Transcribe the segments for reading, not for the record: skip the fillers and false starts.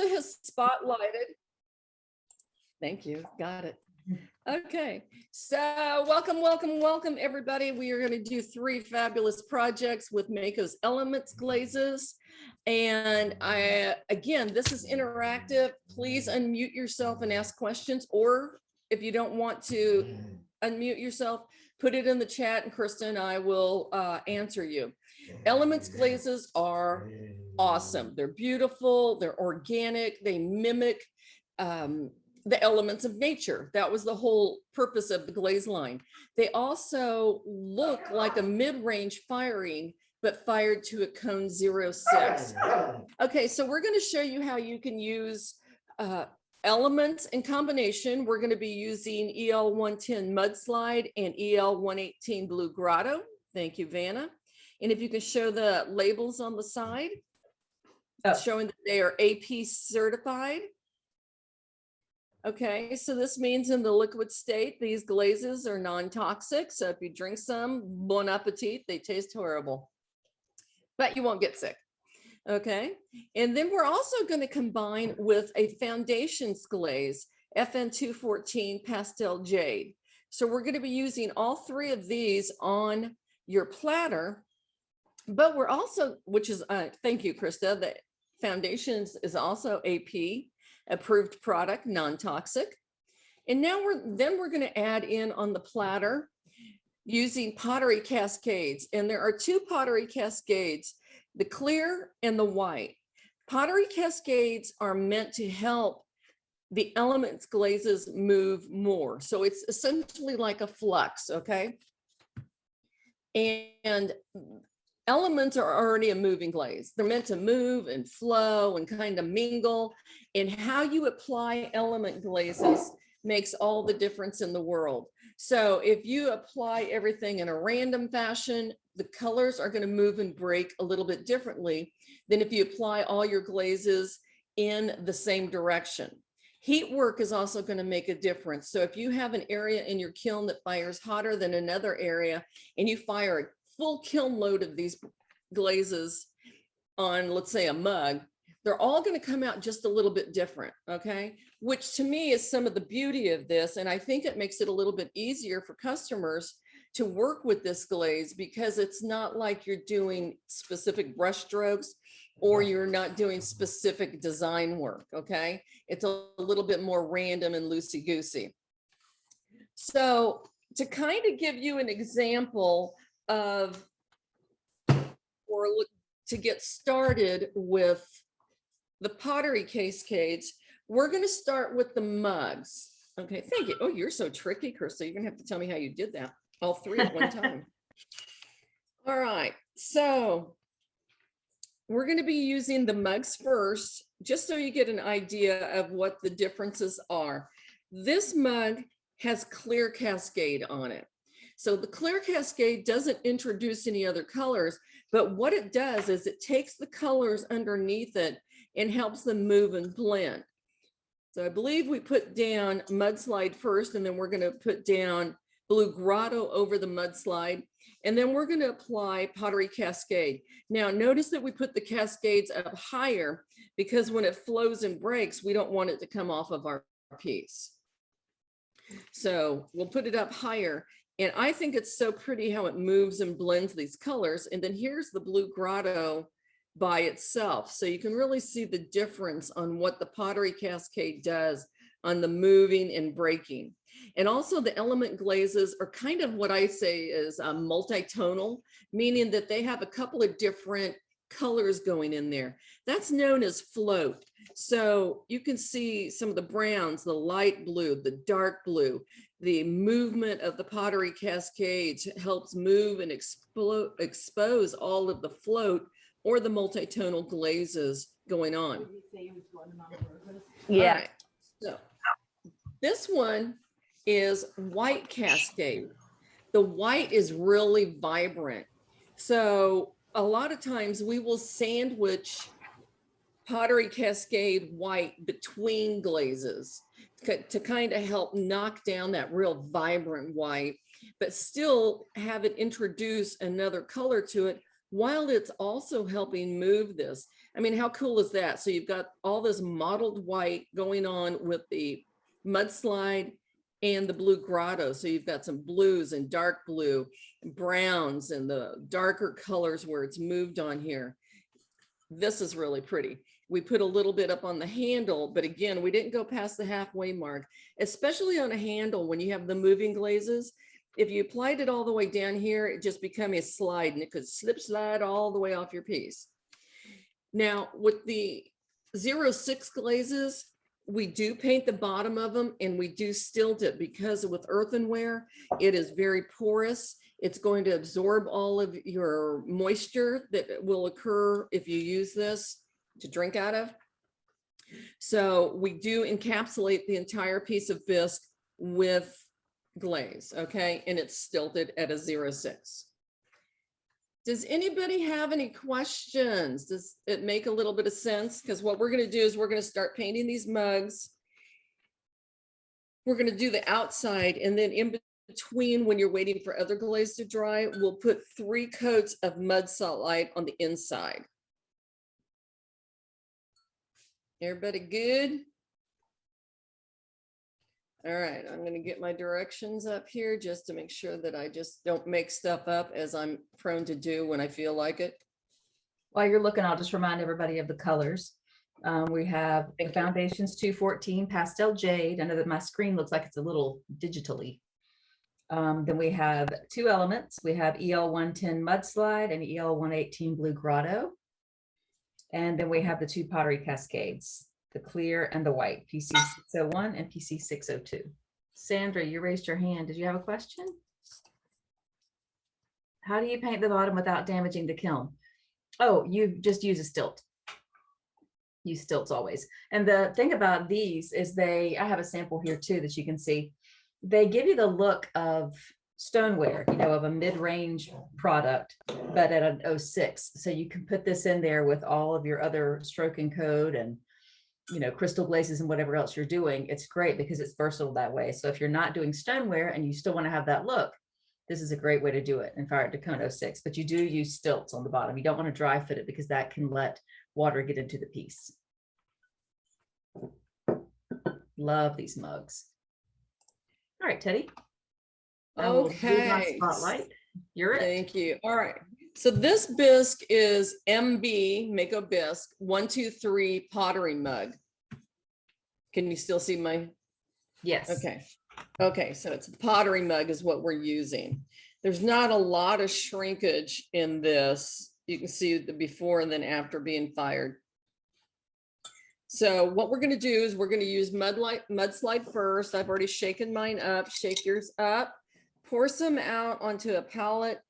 Krista has spotlighted. Thank you. Got it. Okay, so welcome everybody. We are going to do 3 fabulous projects with Mako's Elements Glazes. And again, this is interactive. Please unmute yourself and ask questions, or if you don't want to unmute yourself, put it in the chat and Krista and I will answer you. Elements Glazes are awesome. They're beautiful, they're organic, they mimic the elements of nature. That was the whole purpose of the glaze line. They also look like a mid-range firing, but fired to a cone 06. Okay, so we're going to show you how you can use elements in combination. We're going to be using EL 110 Mudslide and EL 118 Blue Grotto. Thank you, Vanna. And if you can show the labels on the side, showing that they are AP certified. Okay, so this means in the liquid state, these glazes are non-toxic. So if you drink some, bon appetit, they taste horrible, but you won't get sick. Okay, and then we're also going to combine with a foundations glaze, FN 214 Pastel Jade. So we're going to be using all 3 of these on your platter, but we're also, which is, thank you, Krista, the foundations is also AP approved product, non-toxic. And now we're going to add in on the platter using Pottery Cascades. And there are 2 Pottery Cascades, the clear and the white. Pottery Cascades are meant to help the elements glazes move more. So it's essentially like a flux, okay? And elements are already a moving glaze. They're meant to move and flow and kind of mingle. And how you apply element glazes makes all the difference in the world. So if you apply everything in a random fashion, the colors are going to move and break a little bit differently than if you apply all your glazes in the same direction. Heat work is also going to make a difference. So if you have an area in your kiln that fires hotter than another area and you fire a full kiln load of these glazes on, let's say, a mug, they're all going to come out just a little bit different, okay? Which to me is some of the beauty of this. And I think it makes it a little bit easier for customers to work with this glaze because it's not like you're doing specific brush strokes or you're not doing specific design work, okay? It's a little bit more random and loosey-goosey. So to kind of give you an example of, or to get started with the Pottery Cascades, we're going to start with the mugs. Okay, thank you. Oh, you're so tricky, Krista. You're going to have to tell me how you did that. All 3 at one time. All right, so we're going to be using the mugs first, just so you get an idea of what the differences are. This mug has clear cascade on it. So the clear cascade doesn't introduce any other colors, but what it does is it takes the colors underneath it and helps them move and blend. So I believe we put down Mudslide first, and then we're going to put down Blue Grotto over the Mudslide, and then we're going to apply Pottery Cascade. Now notice that we put the cascades up higher because when it flows and breaks, we don't want it to come off of our piece. So we'll put it up higher. And I think it's so pretty how it moves and blends these colors. And then here's the Blue Grotto by itself. So you can really see the difference on what the Pottery Cascade does on the moving and breaking. And also the element glazes are kind of what I say is multi-tonal, meaning that they have a couple of different colors going in there. That's known as float. So you can see some of the browns, the light blue, the dark blue. The movement of the Pottery Cascades helps move and expose all of the float or the multi-tonal glazes going on. Yeah. Right. So this one is white cascade. The white is really vibrant. So a lot of times we will sandwich Pottery Cascade white between glazes to kind of help knock down that real vibrant white, but still have it introduce another color to it while it's also helping move this. I mean, how cool is that? So you've got all this mottled white going on with the Mudslide and the blue Grotto. So you've got some blues and dark blue, browns, and the darker colors where it's moved on here. This is really pretty. We put a little bit up on the handle, but again, we didn't go past the halfway mark, especially on a handle when you have the moving glazes. If you applied it all the way down here, it just became a slide and it could slide all the way off your piece. Now with the 06 glazes, we do paint the bottom of them and we do stilt it because with earthenware, it is very porous. It's going to absorb all of your moisture that will occur if you use this to drink out of. So we do encapsulate the entire piece of bisque with glaze, okay? And it's stilted at a 06. Does anybody have any questions? Does it make a little bit of sense? Because what we're going to do is we're going to start painting these mugs. We're going to do the outside, and then in between, when you're waiting for other glaze to dry, we'll put 3 coats of Mudslide on the inside. Everybody good? All right, I'm going to get my directions up here just to make sure that I just don't make stuff up as I'm prone to do when I feel like it. While you're looking, I'll just remind everybody of the colors. We have the Foundations 214 Pastel Jade. I know that my screen looks like it's a little digitally. Then we have 2 elements. We have EL 110 Mudslide and EL 118 Blue Grotto. And then we have the 2 Pottery Cascades, the clear and the white, PC 601 and PC 602. Sandra, you raised your hand. Did you have a question? How do you paint the bottom without damaging the kiln? Oh, you just use a stilt. Use stilts always. And the thing about these is I have a sample here too that you can see. They give you the look of stoneware, you know, of a mid-range product, but at an 06. So you can put this in there with all of your other stroke and code and, you know, crystal glazes and whatever else you're doing. It's great because it's versatile that way. So if you're not doing stoneware and you still want to have that look, this is a great way to do it in Fire Art Cone 06. But you do use stilts on the bottom. You don't want to dry fit it because that can let water get into the piece. Love these mugs. All right, Teddy. Okay. Spotlight. You're it. Thank you. All right. So this bisque is MB Mako Bisque 123 pottery mug. Can you still see my? Yes. Okay. Okay. So it's a pottery mug is what we're using. There's not a lot of shrinkage in this. You can see the before and then after being fired. So what we're going to do is we're going to use Mudslide first. I've already shaken mine up. Shake yours up. Pour some out onto a palette.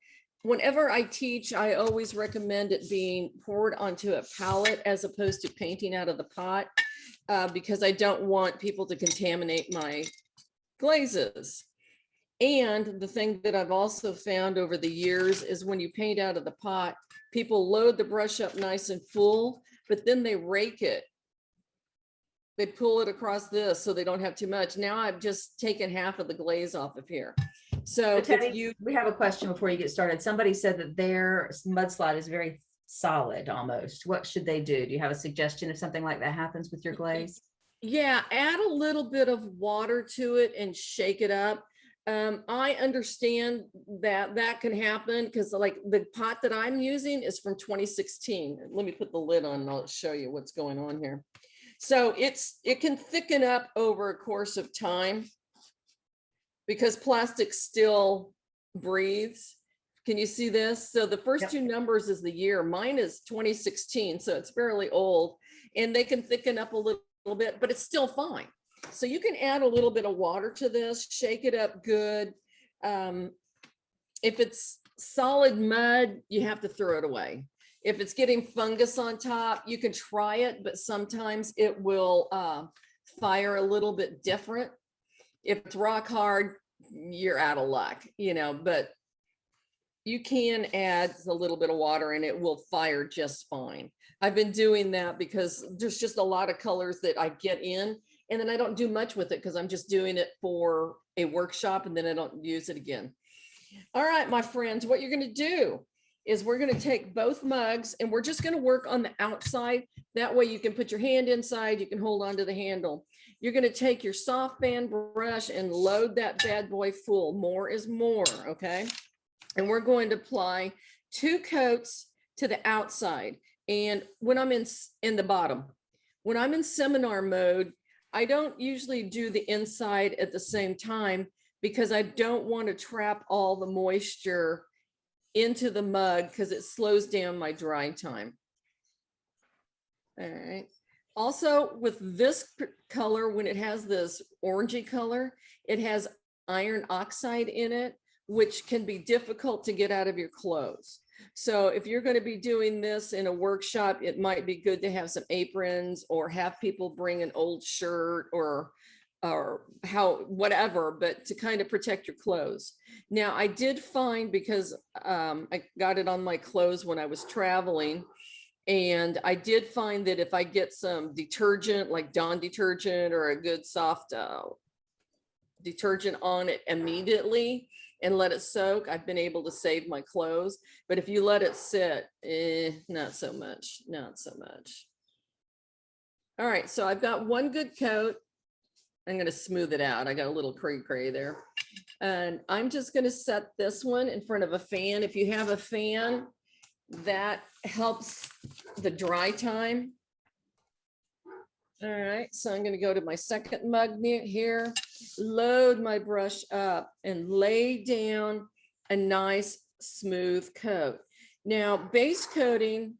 Whenever I teach, I always recommend it being poured onto a palette as opposed to painting out of the pot because I don't want people to contaminate my glazes. And the thing that I've also found over the years is when you paint out of the pot, people load the brush up nice and full, but then they rake it. They pull it across this so they don't have too much. Now I've just taken half of the glaze off of here. So Teddy, we have a question before you get started. Somebody said that their Mudslide is very solid almost. What should they do? Do you have a suggestion if something like that happens with your glaze? Yeah, add a little bit of water to it and shake it up. I understand that that can happen because like the pot that I'm using is from 2016. Let me put the lid on and I'll show you what's going on here. So it can thicken up over a course of time because plastic still breathes. Can you see this? So the first two numbers is the year. Mine is 2016, so it's fairly old, and they can thicken up a little bit, but it's still fine. So you can add a little bit of water to this, shake it up good. If it's solid mud, you have to throw it away. If it's getting fungus on top, you can try it, but sometimes it will fire a little bit different. If it's rock hard, you're out of luck, you know, but you can add a little bit of water and it will fire just fine. I've been doing that because there's just a lot of colors that I get in and then I don't do much with it because I'm just doing it for a workshop and then I don't use it again. All right, my friends, what you're going to do is we're going to take both mugs and we're just going to work on the outside. That way you can put your hand inside, you can hold on to the handle. You're going to take your soft band brush and load that bad boy full. More is more, okay? And we're going to apply 2 coats to the outside. And when I'm in the bottom, when I'm in seminar mode, I don't usually do the inside at the same time because I don't want to trap all the moisture into the mug because it slows down my dry time. All right. Also with this color, when it has this orangey color, it has iron oxide in it, which can be difficult to get out of your clothes. So if you're going to be doing this in a workshop, it might be good to have some aprons or have people bring an old shirt or whatever, but to kind of protect your clothes. Now I did find, because I got it on my clothes when I was traveling, and I did find that if I get some detergent like Dawn detergent or a good soft detergent on it immediately and let it soak, I've been able to save my clothes. But if you let it sit, not so much, not so much. All right, so I've got one good coat. I'm going to smooth it out. I got a little cray there. And I'm just going to set this one in front of a fan. If you have a fan, that helps the dry time. All right, so I'm going to go to my second mug here, load my brush up and lay down a nice smooth coat. Now, base coating,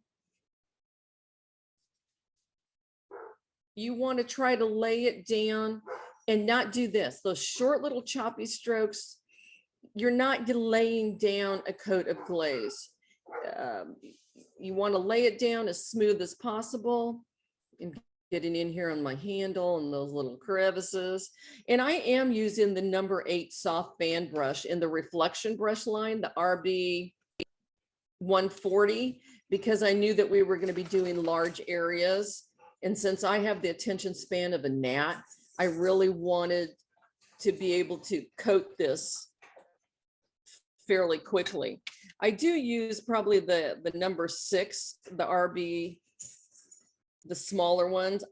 you want to try to lay it down and not do this. Those short little choppy strokes, you're not laying down a coat of glaze. You want to lay it down as smooth as possible and getting in here on my handle and those little crevices. And I am using the number 8 soft band brush in the reflection brush line, the RB 140, because I knew that we were going to be doing large areas. And since I have the attention span of a gnat, I really wanted to be able to coat this fairly quickly. I do use probably the number 6, the RB, the smaller ones.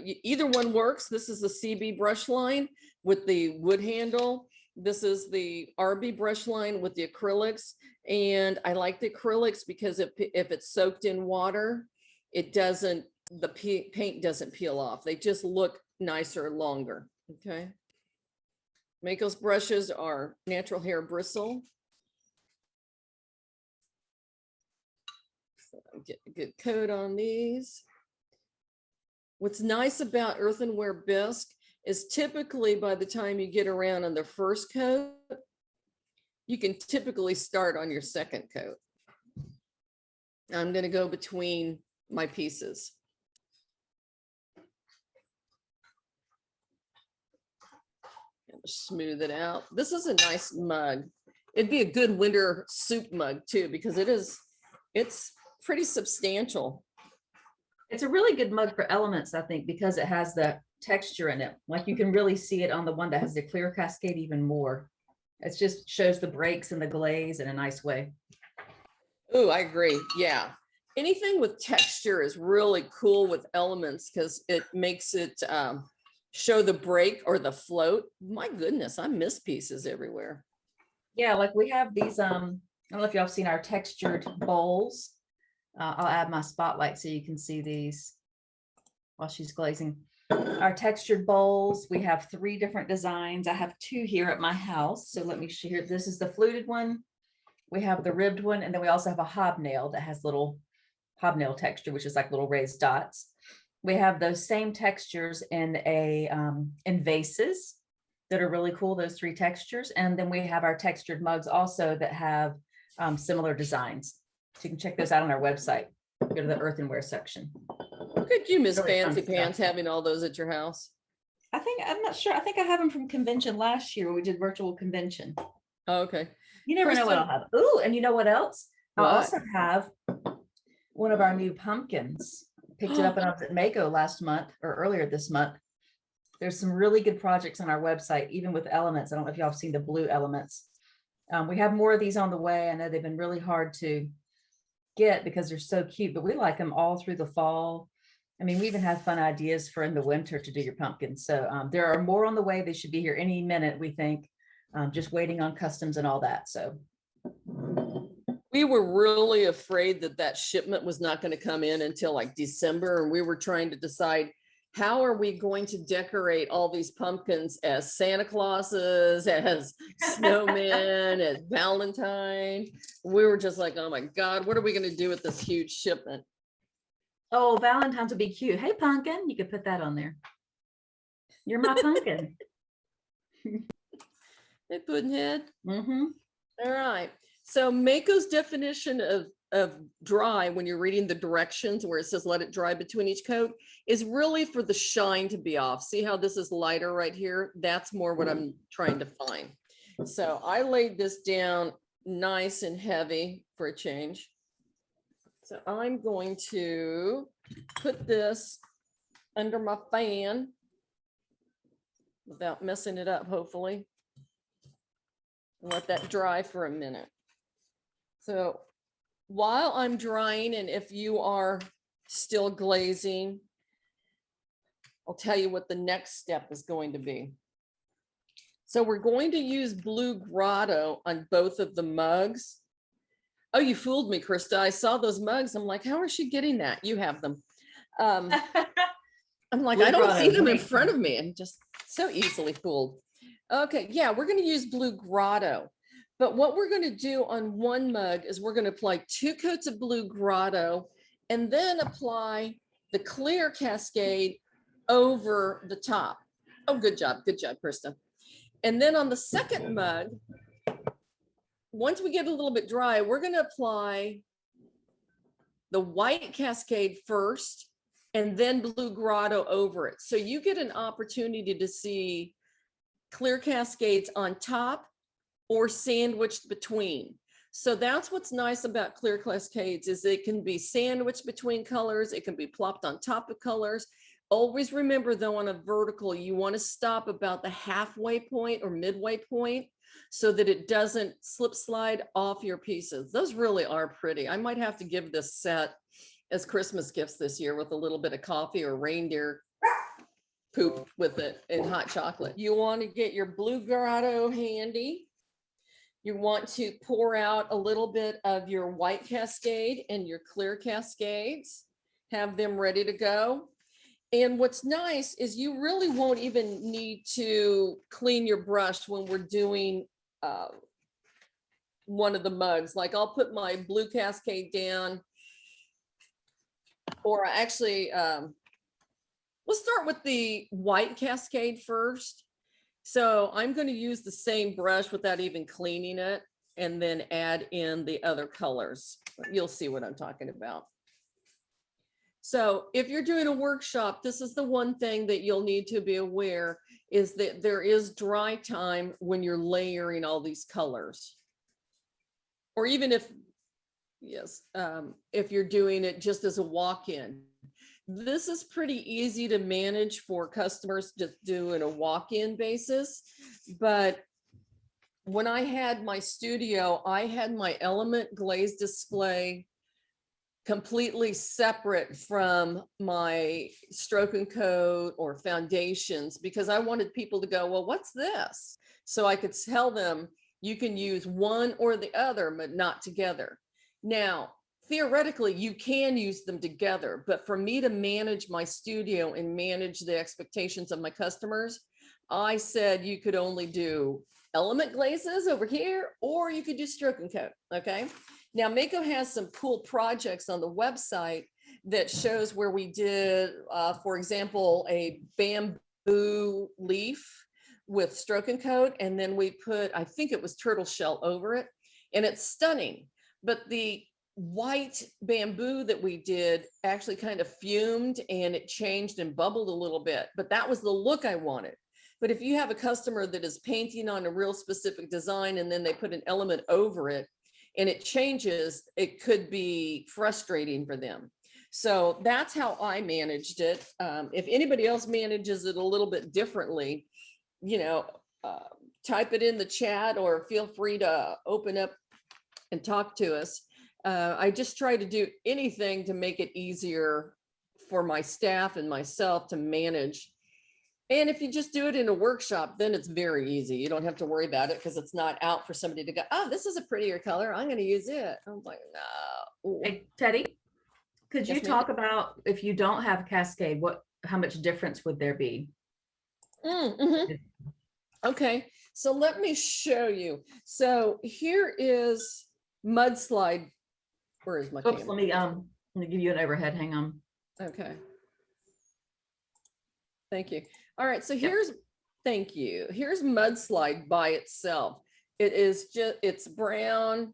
Either one works. This is the CB brush line with the wood handle. This is the RB brush line with the acrylics. And I like the acrylics because if it's soaked in water, it doesn't, the paint doesn't peel off. They just look nicer, longer. Okay. Mako's brushes are natural hair bristle. So get a good coat on these. What's nice about earthenware bisque is typically by the time you get around on the first coat, you can typically start on your second coat. I'm going to go between my pieces. Smooth it out. This is a nice mug. It'd be a good winter soup mug too, because it's pretty substantial. It's a really good mug for Elements, I think, because it has the texture in it. Like you can really see it on the one that has the clear cascade even more. It just shows the breaks and the glaze in a nice way. Oh, I agree. Yeah. Anything with texture is really cool with Elements because it makes it show the break or the float. My goodness, I miss pieces everywhere. Yeah, like we have these, I don't know if y'all have seen our textured bowls. I'll add my spotlight so you can see these while she's glazing. Our textured bowls, we have 3 different designs. I have 2 here at my house. So let me share. This is the fluted one. We have the ribbed one. And then we also have a hobnail that has little hobnail texture, which is like little raised dots. We have those same textures in vases that are really cool, those 3 textures. And then we have our textured mugs also that have similar designs. So you can check those out on our website. Go to the earthenware section. Look at you, Miss Really Fancy Pants, having all those at your house. I'm not sure. I think I have them from convention last year when we did virtual convention. Oh, okay. You never know what I'll have. Ooh, and you know what else? What? I'll also have one of our new pumpkins. Picked it up when I was at Mako last month or earlier this month. There's some really good projects on our website, even with Elements. I don't know if y'all have seen the blue Elements. We have more of these on the way. I know they've been really hard to get because they're so cute, but we like them all through the fall. I mean, we even have fun ideas for in the winter to do your pumpkins. So there are more on the way. They should be here any minute, we think, just waiting on customs and all that. So we were really afraid that that shipment was not going to come in until like December. And we were trying to decide, how are we going to decorate all these pumpkins as Santa Clauses, as snowmen, as Valentine? We were just like, oh my God, what are we going to do with this huge shipment? oh, Valentine's would be cute. Hey, pumpkin, you could put that on there. You're my pumpkin. Hey, Puddinhead. Mm-hmm. All right. So Mako's definition of dry, when you're reading the directions where it says let it dry between each coat, is really for the shine to be off. See how this is lighter right here? That's more what I'm trying to find. So I laid this down nice and heavy for a change. So I'm going to put this under my fan without messing it up, hopefully. And let that dry for a minute. So while I'm drying, and if you are still glazing, I'll tell you what the next step is going to be. So we're going to use blue Grotto on both of the mugs. Oh, you fooled me, Krista. I saw those mugs. I'm like, how is she getting that? You have them. I'm like, Blue I don't see Grotto, them in great. front of me. I'm just so easily fooled. Okay, yeah, we're going to use blue Grotto. But what we're going to do on one mug is we're going to apply 2 coats of blue Grotto and then apply the clear Cascade over the top. Oh, good job, Krista. And then on the second mug, once we get a little bit dry, we're going to apply the white Cascade first and then blue Grotto over it. So you get an opportunity to see clear Cascades on top or sandwiched between. So that's what's nice about clear Cascades, is it can be sandwiched between colors. It can be plopped on top of colors. Always remember though, on a vertical, you want to stop about the halfway point or midway point so that it doesn't slip slide off your pieces. Those really are pretty. I might have to give this set as Christmas gifts this year with a little bit of coffee or reindeer poop with it and hot chocolate. You want to get your blue Grotto handy. You want to pour out a little bit of your white Cascade and your clear Cascades, have them ready to go. And what's nice is you really won't even need to clean your brush when we're doing one of the mugs. Like I'll put my blue Cascade down, or actually, we'll start with the white Cascade first. So I'm going to use the same brush without even cleaning it and then add in the other colors. You'll see what I'm talking about. So if you're doing a workshop, this is the one thing that you'll need to be aware, is that there is dry time when you're layering all these colors. Or even if, yes, if you're doing it just as a walk-in. This is pretty easy to manage for customers just doing a walk-in basis. But when I had my studio, I had my Element glaze display completely separate from my stroke and coat or foundations, because I wanted people to go, well, what's this? So I could tell them you can use one or the other, but not together. Now, theoretically, you can use them together, but for me to manage my studio and manage the expectations of my customers, I said you could only do Element glazes over here, or you could do stroke and coat, okay? Now, Mako has some cool projects on the website that shows where we did, for example, a bamboo leaf with stroke and coat, and then we put, I think it was turtle shell over it, and it's stunning. But the white bamboo that we did actually kind of fumed and it changed and bubbled a little bit, but that was the look I wanted. But if you have a customer that is painting on a real specific design and then they put an element over it and it changes, it could be frustrating for them. So that's how I managed it. If anybody else manages it a little bit differently, you know, type it in the chat or feel free to open up and talk to us. I just try to do anything to make it easier for my staff and myself to manage. And if you just do it in a workshop, then it's very easy. You don't have to worry about it because it's not out for somebody to go, oh, this is a prettier color, I'm going to use it. I'm like, no. Hey, Teddy, could you Yes, ma'am. talk about if you don't have a cascade, how much difference would there be? Okay, so let me show you. So here is Mudslide. Where is my Oops, camera? let me give you an overhead. Hang on. Okay. Thank you. All right, so Yep. thank you. Here's Mudslide by itself. It is just, it's brown.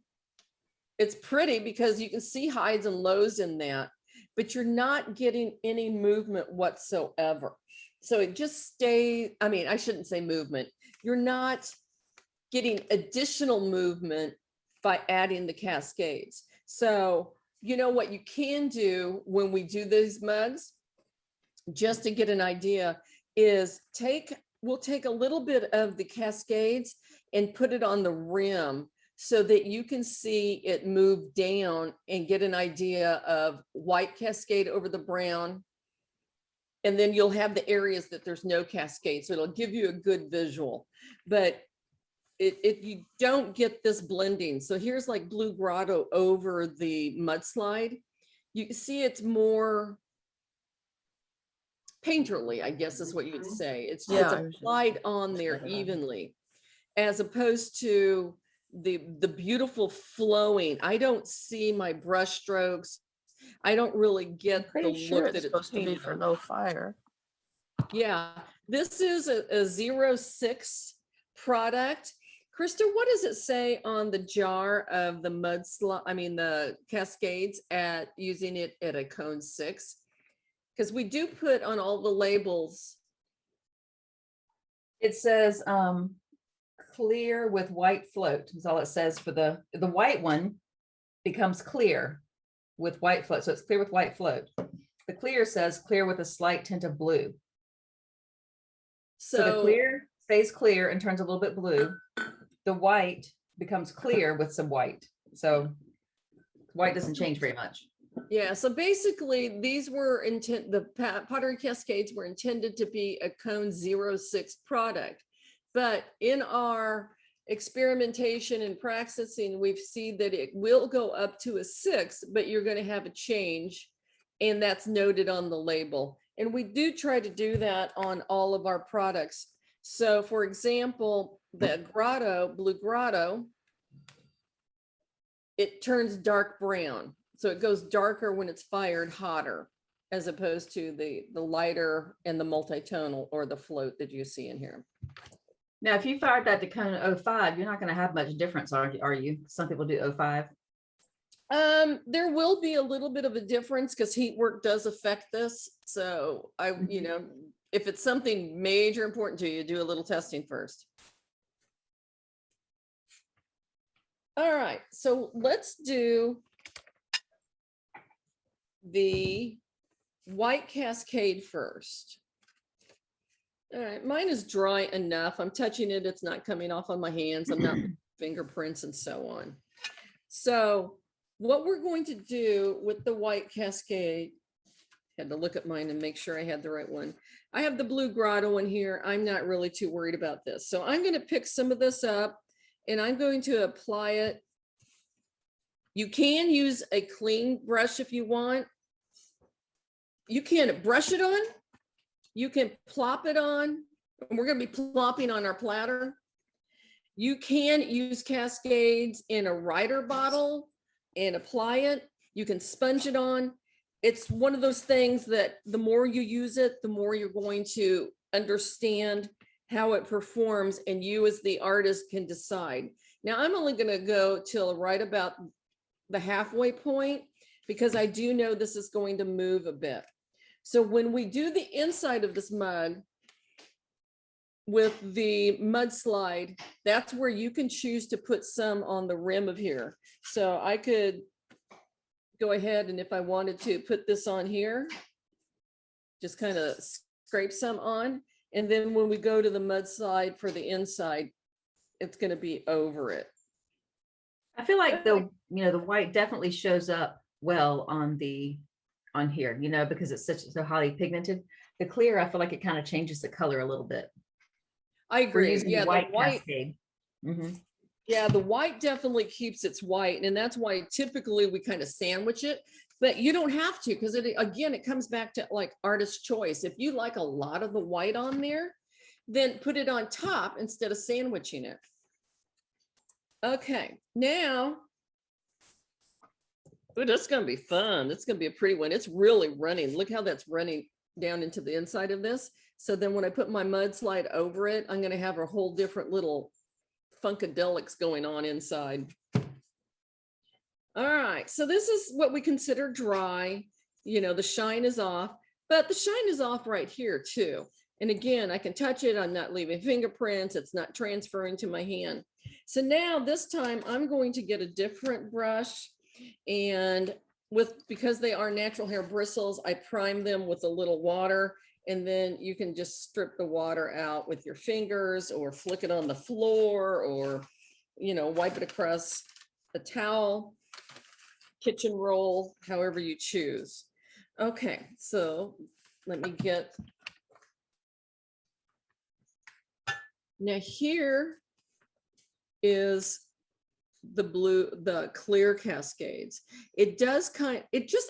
It's pretty because you can see highs and lows in that, but you're not getting any movement whatsoever. So it just stays, I mean, I shouldn't say movement. You're not getting additional movement by adding the cascades. So, you know what you can do when we do these mugs, just to get an idea, is we'll take a little bit of the cascades and put it on the rim so that you can see it move down and get an idea of white cascade over the brown. And then you'll have the areas that there's no cascade. So it'll give you a good visual, but you don't get this blending. So here's like Blue Grotto over the Mudslide. You see it's more painterly, I guess is what you would say. It's applied on there evenly, as opposed to the beautiful flowing. I don't see my brush strokes. I don't really get the look that it's supposed to be for no fire. Yeah, this is a 06 product. Krista, what does it say on the jar of the Mudslide? I mean, the Cascades at using it at a cone 6? Because we do put on all the labels. It says clear with white float is all it says for the white one becomes clear with white float. So it's clear with white float. The clear says clear with a slight tint of blue. So the clear stays clear and turns a little bit blue. The white becomes clear with some white. So white doesn't change very much. Yeah, so basically these were the Pottery Cascades were intended to be a cone 06 product. But in our experimentation and practicing, we've seen that it will go up to a 6, but you're going to have a change. And that's noted on the label. And we do try to do that on all of our products. So for example, the Grotto, Blue Grotto, it turns dark brown. So it goes darker when it's fired hotter, as opposed to the lighter and the multi-tonal or the float that you see in here. Now, if you fired that to cone 05, you're not going to have much difference, are you? Some people do 05. There will be a little bit of a difference because heat work does affect this. So you know, if it's something major important to you, do a little testing first. All right, so let's do the white cascade first. All right, mine is dry enough. I'm touching it. It's not coming off on my hands. I'm not fingerprints and so on. So what we're going to do with the white cascade, had to look at mine and make sure I had the right one. I have the Blue Grotto in here. I'm not really too worried about this. So I'm going to pick some of this up and I'm going to apply it. You can use a clean brush if you want. You can brush it on. You can plop it on. And we're going to be plopping on our platter. You can use cascades in a Rider bottle and apply it. You can sponge it on. It's one of those things that the more you use it, the more you're going to understand how it performs, and you as the artist can decide. Now I'm only going to go till right about the halfway point because I do know this is going to move a bit. So when we do the inside of this mug with the Mudslide, that's where you can choose to put some on the rim of here. So I could go ahead and if I wanted to put this on here, just kind of scrape some on. And then when we go to the Mudslide for the inside, it's going to be over it. I feel like the white definitely shows up well on here, because it's so highly pigmented. The clear, I feel like it kind of changes the color a little bit. I We're agree. using Yeah, the white white. cascade. Mhm. Yeah, the white definitely keeps its white, and that's why typically we kind of sandwich it, but you don't have to, because it comes back to like artist choice. If you like a lot of the white on there, then put it on top instead of sandwiching it. Okay, now, oh, that's gonna be fun. It's gonna be a pretty one. It's really running. Look how that's running down into the inside of this. So then when I put my mudslide over it, I'm gonna have a whole different little funkadelics going on inside. All right, so this is what we consider dry. The shine is off, but the shine is off right here too. And again, I can touch it. I'm not leaving fingerprints. It's not transferring to my hand. So now this time I'm going to get a different brush, and because they are natural hair bristles, I prime them with a little water, and then you can just strip the water out with your fingers or flick it on the floor, or, wipe it across a towel, kitchen roll, however you choose. Okay, so let me get, now here is the clear cascades. It just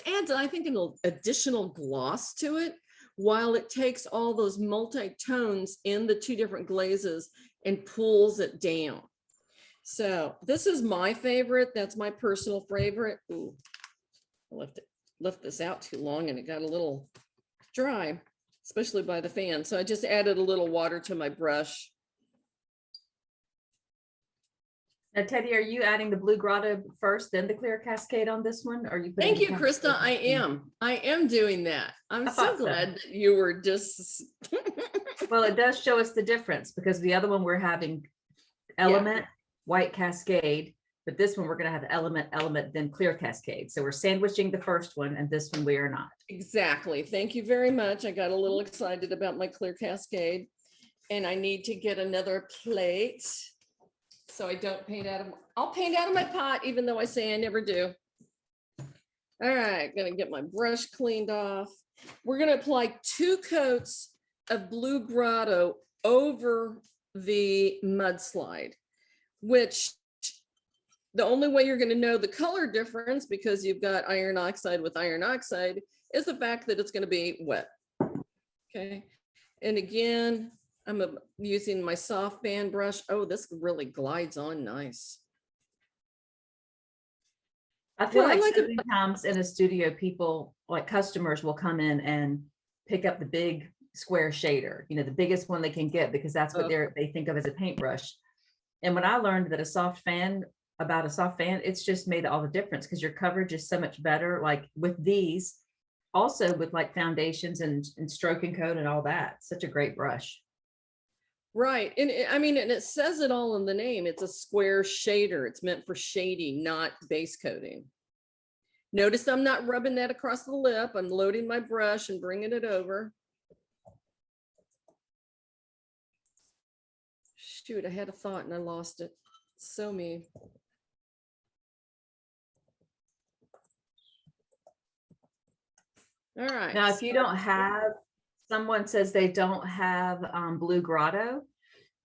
adds, I think, an additional gloss to it, while it takes all those multi-tones in the two different glazes and pulls it down. So this is my favorite. That's my personal favorite. Ooh, I left this out too long and it got a little dry, especially by the fan. So I just added a little water to my brush. Now, Teddy, are you adding the blue grotto first, then the clear cascade on this one? Or are you putting Thank you, Krista. I am doing that. I'm so glad that you were just. Well, it does show us the difference, because the other one we're having element, white cascade, but this one we're going to have element, then clear cascade. So we're sandwiching the first one, and this one we are not. Exactly. Thank you very much. I got a little excited about my clear cascade, and I need to get another plate, so I don't paint out of, I'll paint out of my pot, even though I say I never do. All right, gonna get my brush cleaned off. We're gonna apply 2 coats of blue grotto over the mudslide, which the only way you're gonna know the color difference, because you've got iron oxide with iron oxide, is the fact that it's gonna be wet. Okay, and again, I'm using my soft band brush. Oh, this really glides on nice. I feel like sometimes in a studio, people, like customers, will come in and pick up the big square shader, the biggest one they can get, because that's what they think of as a paintbrush. And when I learned that a soft fan, it's just made all the difference, because your coverage is so much better. Like with these, also with like foundations and stroke and coat and all that. Such a great brush. Right. And it says it all in the name. It's a square shader. It's meant for shading, not base coating. Notice I'm not rubbing that across the lip. I'm loading my brush and bringing it over. Shoot, I had a thought and I lost it. So me. All right. Now, if you don't have, someone says they don't have blue grotto,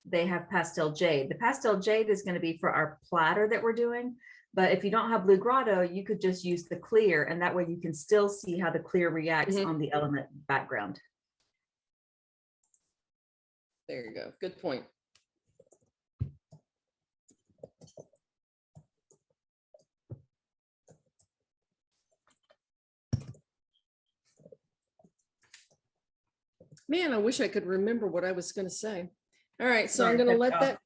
they have Pastel Jade. The Pastel Jade is going to be for our platter that we're doing. But if you don't have blue grotto, you could just use the clear, and that way you can still see how the clear reacts on the element background. There you go. Good point. Man, I wish I could remember what I was going to say. All right, so I'm going to let that.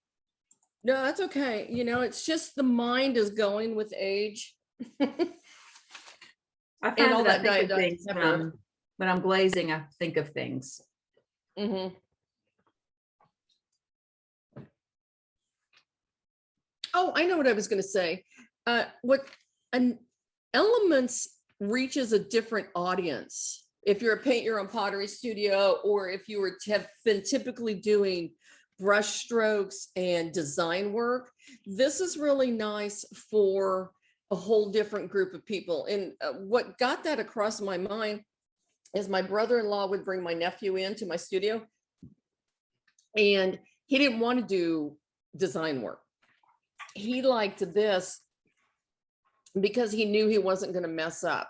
No, that's okay. It's just the mind is going with age. I find all that I think of things when I'm glazing. I think of things. Oh, I know what I was going to say. What an Elements reaches a different audience. If you're a paint your own pottery studio, or if you have been typically doing brush strokes and design work. This is really nice for a whole different group of people. And what got that across my mind is my brother-in-law would bring my nephew into my studio, and he didn't want to do design work. He liked this because he knew he wasn't going to mess up.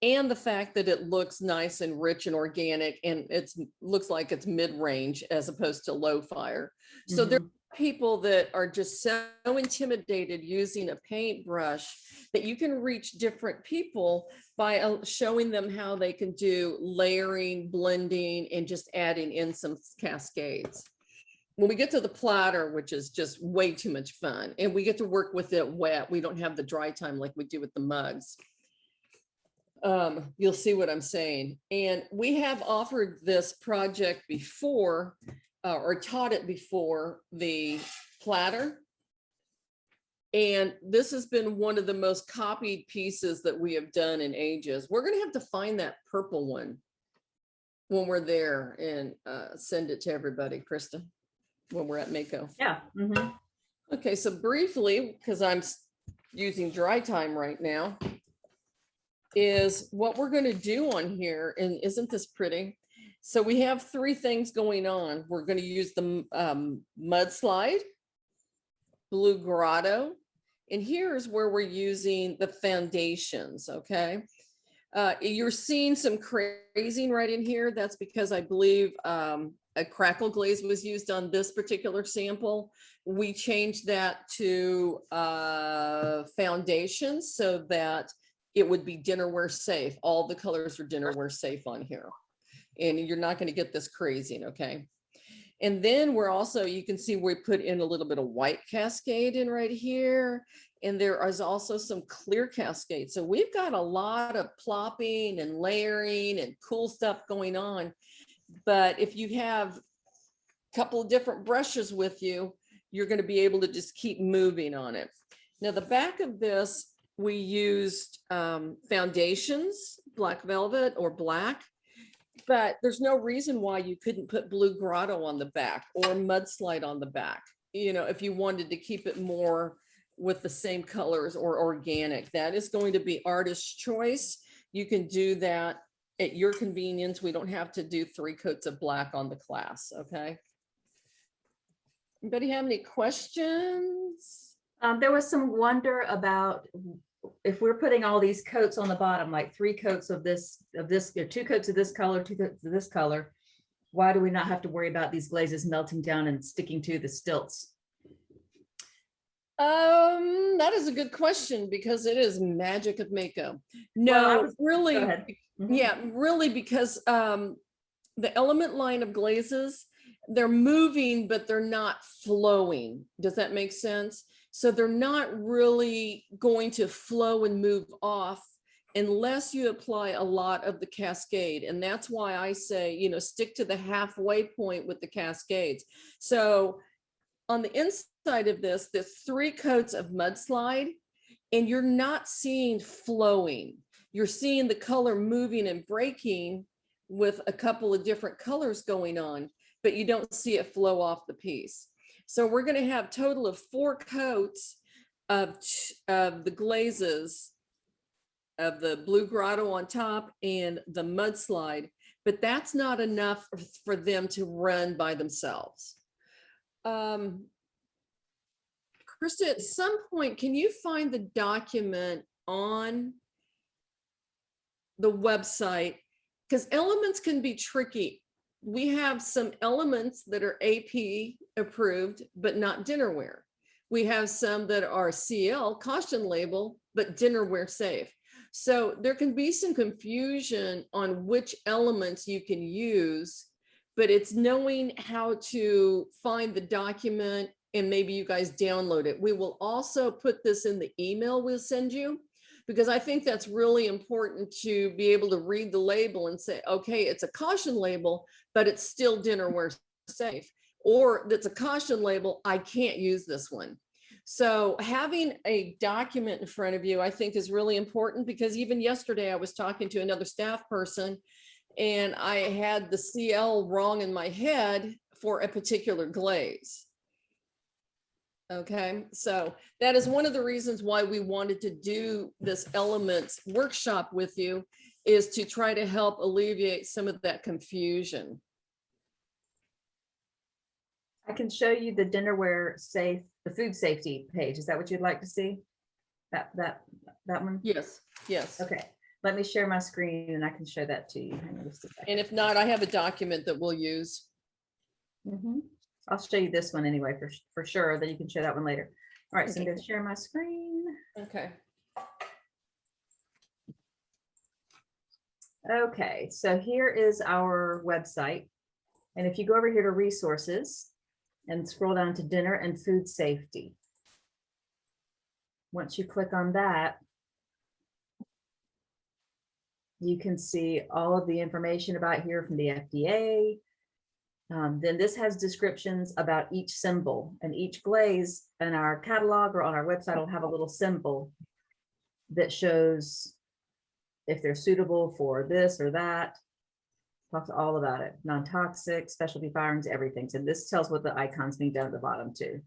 And the fact that it looks nice and rich and organic, and it looks like it's mid-range as opposed to low fire. So there are people that are just so intimidated using a paintbrush that you can reach different people by showing them how they can do layering, blending, and just adding in some cascades. When we get to the platter, which is just way too much fun, and we get to work with it wet, we don't have the dry time like we do with the mugs. You'll see what I'm saying. And we have offered this project before, or taught it before, the platter. And this has been one of the most copied pieces that we have done in ages. We're going to have to find that purple one when we're there and send it to everybody, Krista, when we're at Mako. Yeah. Okay, so briefly, because I'm using dry time right now, is what we're going to do on here. And isn't this pretty? So we have three things going on. We're going to use the Mudslide, Blue Grotto, and here's where we're using the foundations. Okay, you're seeing some crazing right in here. That's because I believe a crackle glaze was used on this particular sample. We changed that to foundations so that it would be dinnerware safe. All the colors are dinnerware safe on here. And you're not going to get this crazing, okay? And then we're also, you can see we put in a little bit of white cascade in right here. And there is also some clear cascade. So we've got a lot of plopping and layering and cool stuff going on. But if you have a couple of different brushes with you, you're going to be able to just keep moving on it. Now the back of this, we used foundations, black velvet or black, but there's no reason why you couldn't put Blue Grotto on the back or Mudslide on the back, you know, if you wanted to keep it more with the same colors or organic. That is going to be artist's choice. You can do that at your convenience. We don't have to do 3 coats of black on the class, okay? Anybody have any questions? There was some wonder about if we're putting all these coats on the bottom, like 3 coats of this, or 2 coats of this color, 2 coats of this color, why do we not have to worry about these glazes melting down and sticking to the stilts? That is a good question because it is magic of Mako. No, really, yeah, really, because the element line of glazes, they're moving, but they're not flowing. Does that make sense? So they're not really going to flow and move off unless you apply a lot of the cascade. And that's why I say, you know, stick to the halfway point with the cascades. So on the inside of this, there's 3 coats of Mudslide, and you're not seeing flowing. You're seeing the color moving and breaking with a couple of different colors going on, but you don't see it flow off the piece. So we're going to have a total of 4 coats of the glazes of the Blue Grotto on top and the Mudslide, but that's not enough for them to run by themselves. Krista, at some point, can you find the document on the website? Because elements can be tricky. We have some elements that are AP approved, but not dinnerware. We have some that are CL, caution label, but dinnerware safe. So there can be some confusion on which elements you can use, but it's knowing how to find the document and maybe you guys download it. We will also put this in the email we'll send you, because I think that's really important to be able to read the label and say, okay, it's a caution label, but it's still dinnerware safe. Or that's a caution label, I can't use this one. So having a document in front of you, I think is really important, because even yesterday I was talking to another staff person and I had the CL wrong in my head for a particular glaze. Okay, so that is one of the reasons why we wanted to do this Elements workshop with you, is to try to help alleviate some of that confusion. I can show you the dinnerware safe, the food safety page. Is that what you'd like to see? That one? Yes, yes. Okay, let me share my screen and I can show that to you. Hang on just a second. And if not, I have a document that we'll use. I'll show you this one anyway for sure, then you can show that one later. All right, so I'm Okay. going to share my screen. Okay. Okay, so here is our website. And if you go over here to resources and scroll down to dinner and food safety. Once you click on that, you can see all of the information about here from the FDA. Then this has descriptions about each symbol, and each glaze in our catalog or on our website will have a little symbol that shows if they're suitable for this or that. Talks all about it, non-toxic, specialty firings, everything. So this tells what the icons mean down at the bottom too.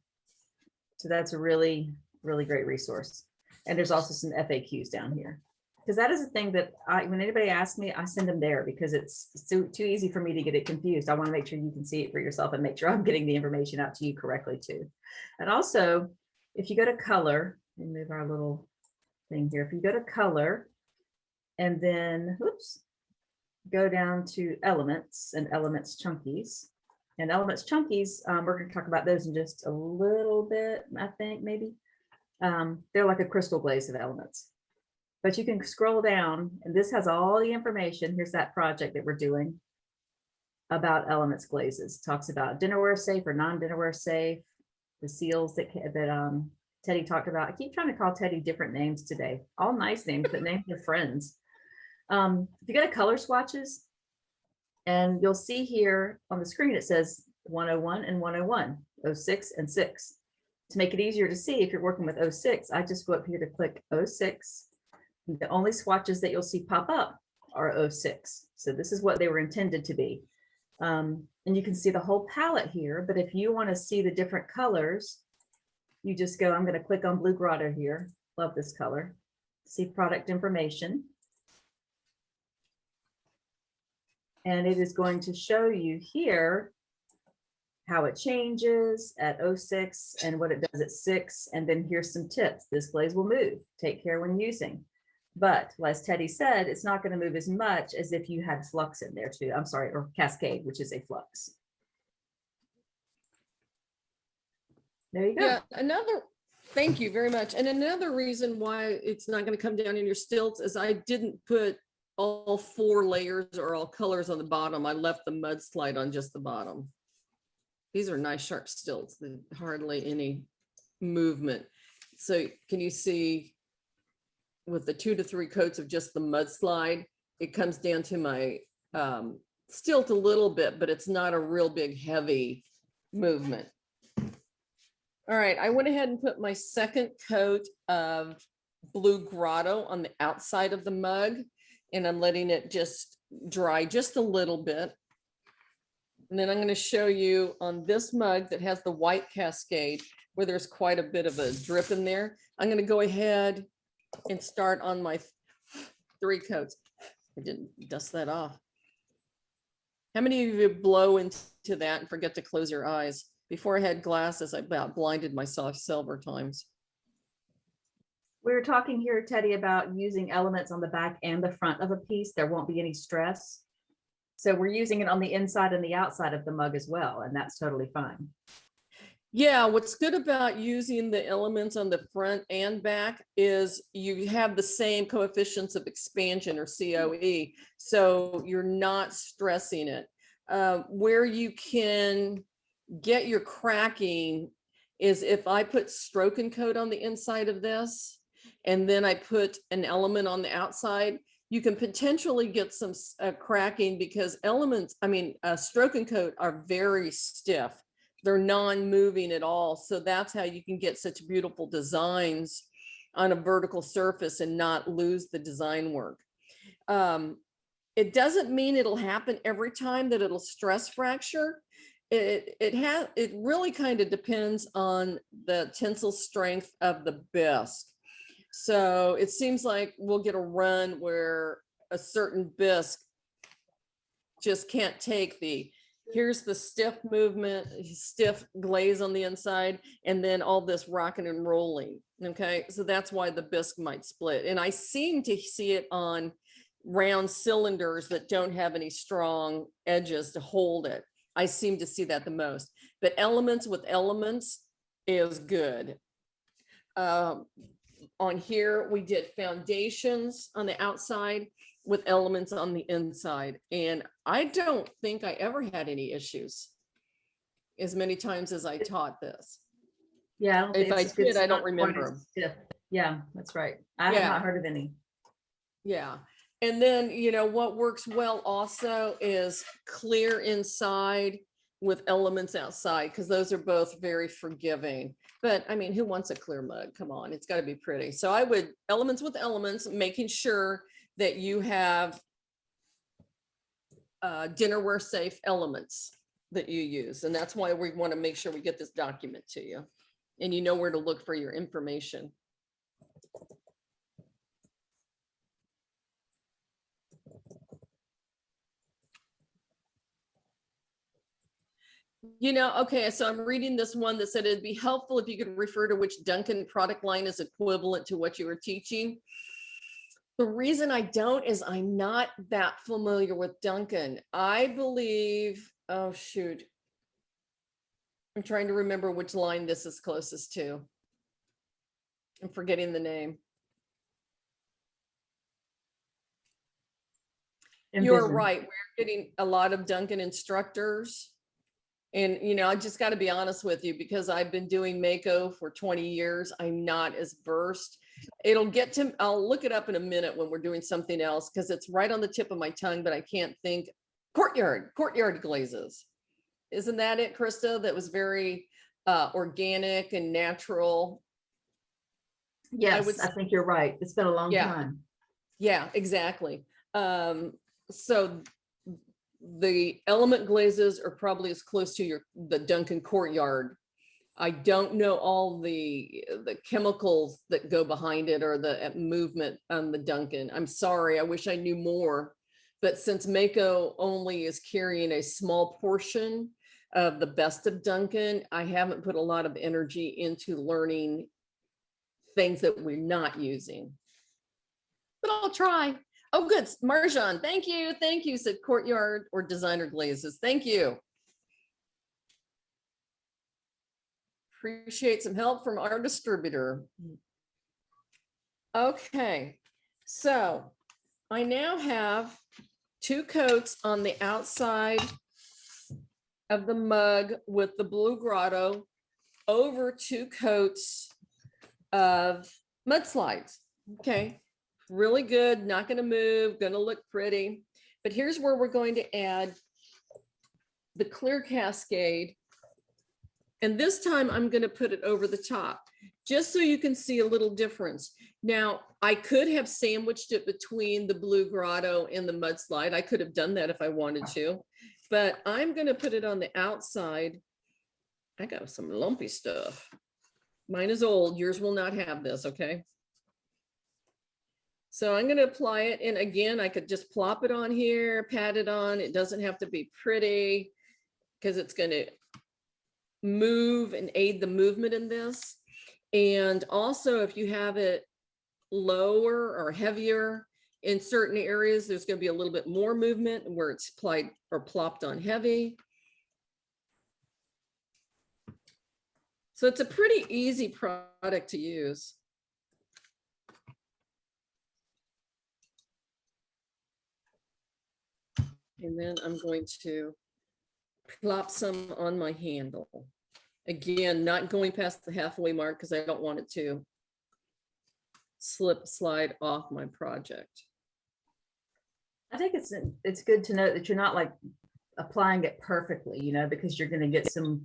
So that's a really, really great resource. And there's also some FAQs down here, because that is a thing that when anybody asks me, I send them there because it's too easy for me to get it confused. I want to make sure you can see it for yourself and make sure I'm getting the information out to you correctly too. And also, if you go to color, and move our little thing here, if you go to color and then, oops, go down to elements and Elements Chunkies. And Elements Chunkies, we're going to talk about those in just a little bit, I think, maybe. They're like a crystal glaze of elements. But you can scroll down, and this has all the information. Here's that project that we're doing about Elements Glazes. Talks about dinnerware safe or non-dinnerware safe, the seals that Teddy talked about. I keep trying to call Teddy different names today. All nice names, but names of friends. If you go to color swatches, and you'll see here on the screen, it says 101 and 101, 06 and 6. To make it easier to see, if you're working with 06, I just go up here to click 06. The only swatches that you'll see pop up are 06. So this is what they were intended to be. And you can see the whole palette here, but if you want to see the different colors, you just go, I'm going to click on Blue Grotto here. Love this color. See product information. And it is going to show you here how it changes at 06 and what it does at 6. And then here's some tips. This glaze will move. Take care when using. But as Teddy said, it's not going to move as much as if you had flux in there too. I'm sorry, or Cascade, which is a flux. There you go. Yeah, thank you very much. And another reason why it's not going to come down in your stilts is I didn't put all 4 layers or all colors on the bottom. I left the Mudslide on just the bottom. These are nice sharp stilts, hardly any movement. So can you see with the 2 to 3 coats of just the Mudslide, it comes down to my stilt a little bit, but it's not a real big heavy movement. All right, I went ahead and put my second coat of Blue Grotto on the outside of the mug, and I'm letting it just dry just a little bit. And then I'm going to show you on this mug that has the white Cascade, where there's quite a bit of a drip in there. I'm going to go ahead and start on my 3 coats. I didn't dust that off. How many of you blow into that and forget to close your eyes? Before I had glasses, I about blinded myself several times. We were talking here, Teddy, about using elements on the back and the front of a piece. There won't be any stress. So we're using it on the inside and the outside of the mug as well, and that's totally fine. Yeah, what's good about using the elements on the front and back is you have the same coefficients of expansion or COE, so you're not stressing it. Where you can get your cracking is if I put stroke and coat on the inside of this, and then I put an element on the outside, you can potentially get some cracking because stroke and coat are very stiff. They're non-moving at all. So that's how you can get such beautiful designs on a vertical surface and not lose the design work. It doesn't mean it'll happen every time that it'll stress fracture. it really kind of depends on the tensile strength of the bisque. So it seems like we'll get a run where a certain bisque just can't take here's the stiff movement, stiff glaze on the inside, and then all this rocking and rolling. Okay, so that's why the bisque might split. And I seem to see it on round cylinders that don't have any strong edges to hold it. I seem to see that the most. But elements with elements is good. On here, we did foundations on the outside with elements on the inside. And I don't think I ever had any issues as many times as I taught this. Yeah, If I did, I don't remember. Yeah, that's right. I have not heard of any. Yeah. And then, you know, what works well also is clear inside with elements outside, because those are both very forgiving. But I mean, who wants a clear mug? Come on, it's got to be pretty. So I would elements with elements, making sure that you have dinnerware safe elements that you use. And that's why we want to make sure we get this document to you and you know where to look for your information. You know, okay, so I'm reading this one that said it'd be helpful if you could refer to which Duncan product line is equivalent to what you were teaching. The reason I don't is I'm not that familiar with Duncan. I believe, oh shoot. I'm trying to remember which line this is closest to. I'm forgetting the name. You're right. We're getting a lot of Duncan instructors. And, you know, I just got to be honest with you, because I've been doing Mako for 20 years. I'm not as versed. I'll look it up in a minute when we're doing something else, because it's right on the tip of my tongue, but I can't think. Courtyard glazes. Isn't that it, Krista? That was very organic and natural. Yes, I think you're right. It's been a long time. Yeah, exactly. So the element glazes are probably as close to the Duncan Courtyard. I don't know all the chemicals that go behind it or the movement on the Duncan. I'm sorry, I wish I knew more. But since Mako only is carrying a small portion of the best of Duncan, I haven't put a lot of energy into learning things that we're not using. But I'll try. Oh, good. Marjan, thank you. Thank you, said Courtyard or Designer Glazes. Thank you. Appreciate some help from our distributor. Okay, so I now have 2 coats on the outside of the mug with the blue Grotto over 2 coats of Mudslides. Okay. Really good, not going to move, going to look pretty. But here's where we're going to add the clear Cascade. And this time I'm going to put it over the top, just so you can see a little difference. Now, I could have sandwiched it between the blue Grotto and the Mudslide. I could have done that if I wanted to, but I'm going to put it on the outside. I got some lumpy stuff. Mine is old. Yours will not have this, okay? So I'm going to apply it. And again, I could just plop it on here, pat it on. It doesn't have to be pretty because it's going to move and aid the movement in this. And also, if you have it lower or heavier in certain areas, there's going to be a little bit more movement where it's applied or plopped on heavy. So it's a pretty easy product to use. And then I'm going to plop some on my handle. Again, not going past the halfway mark because I don't want it to slide off my project. I think it's good to note that you're not like applying it perfectly, you know, because you're going to get some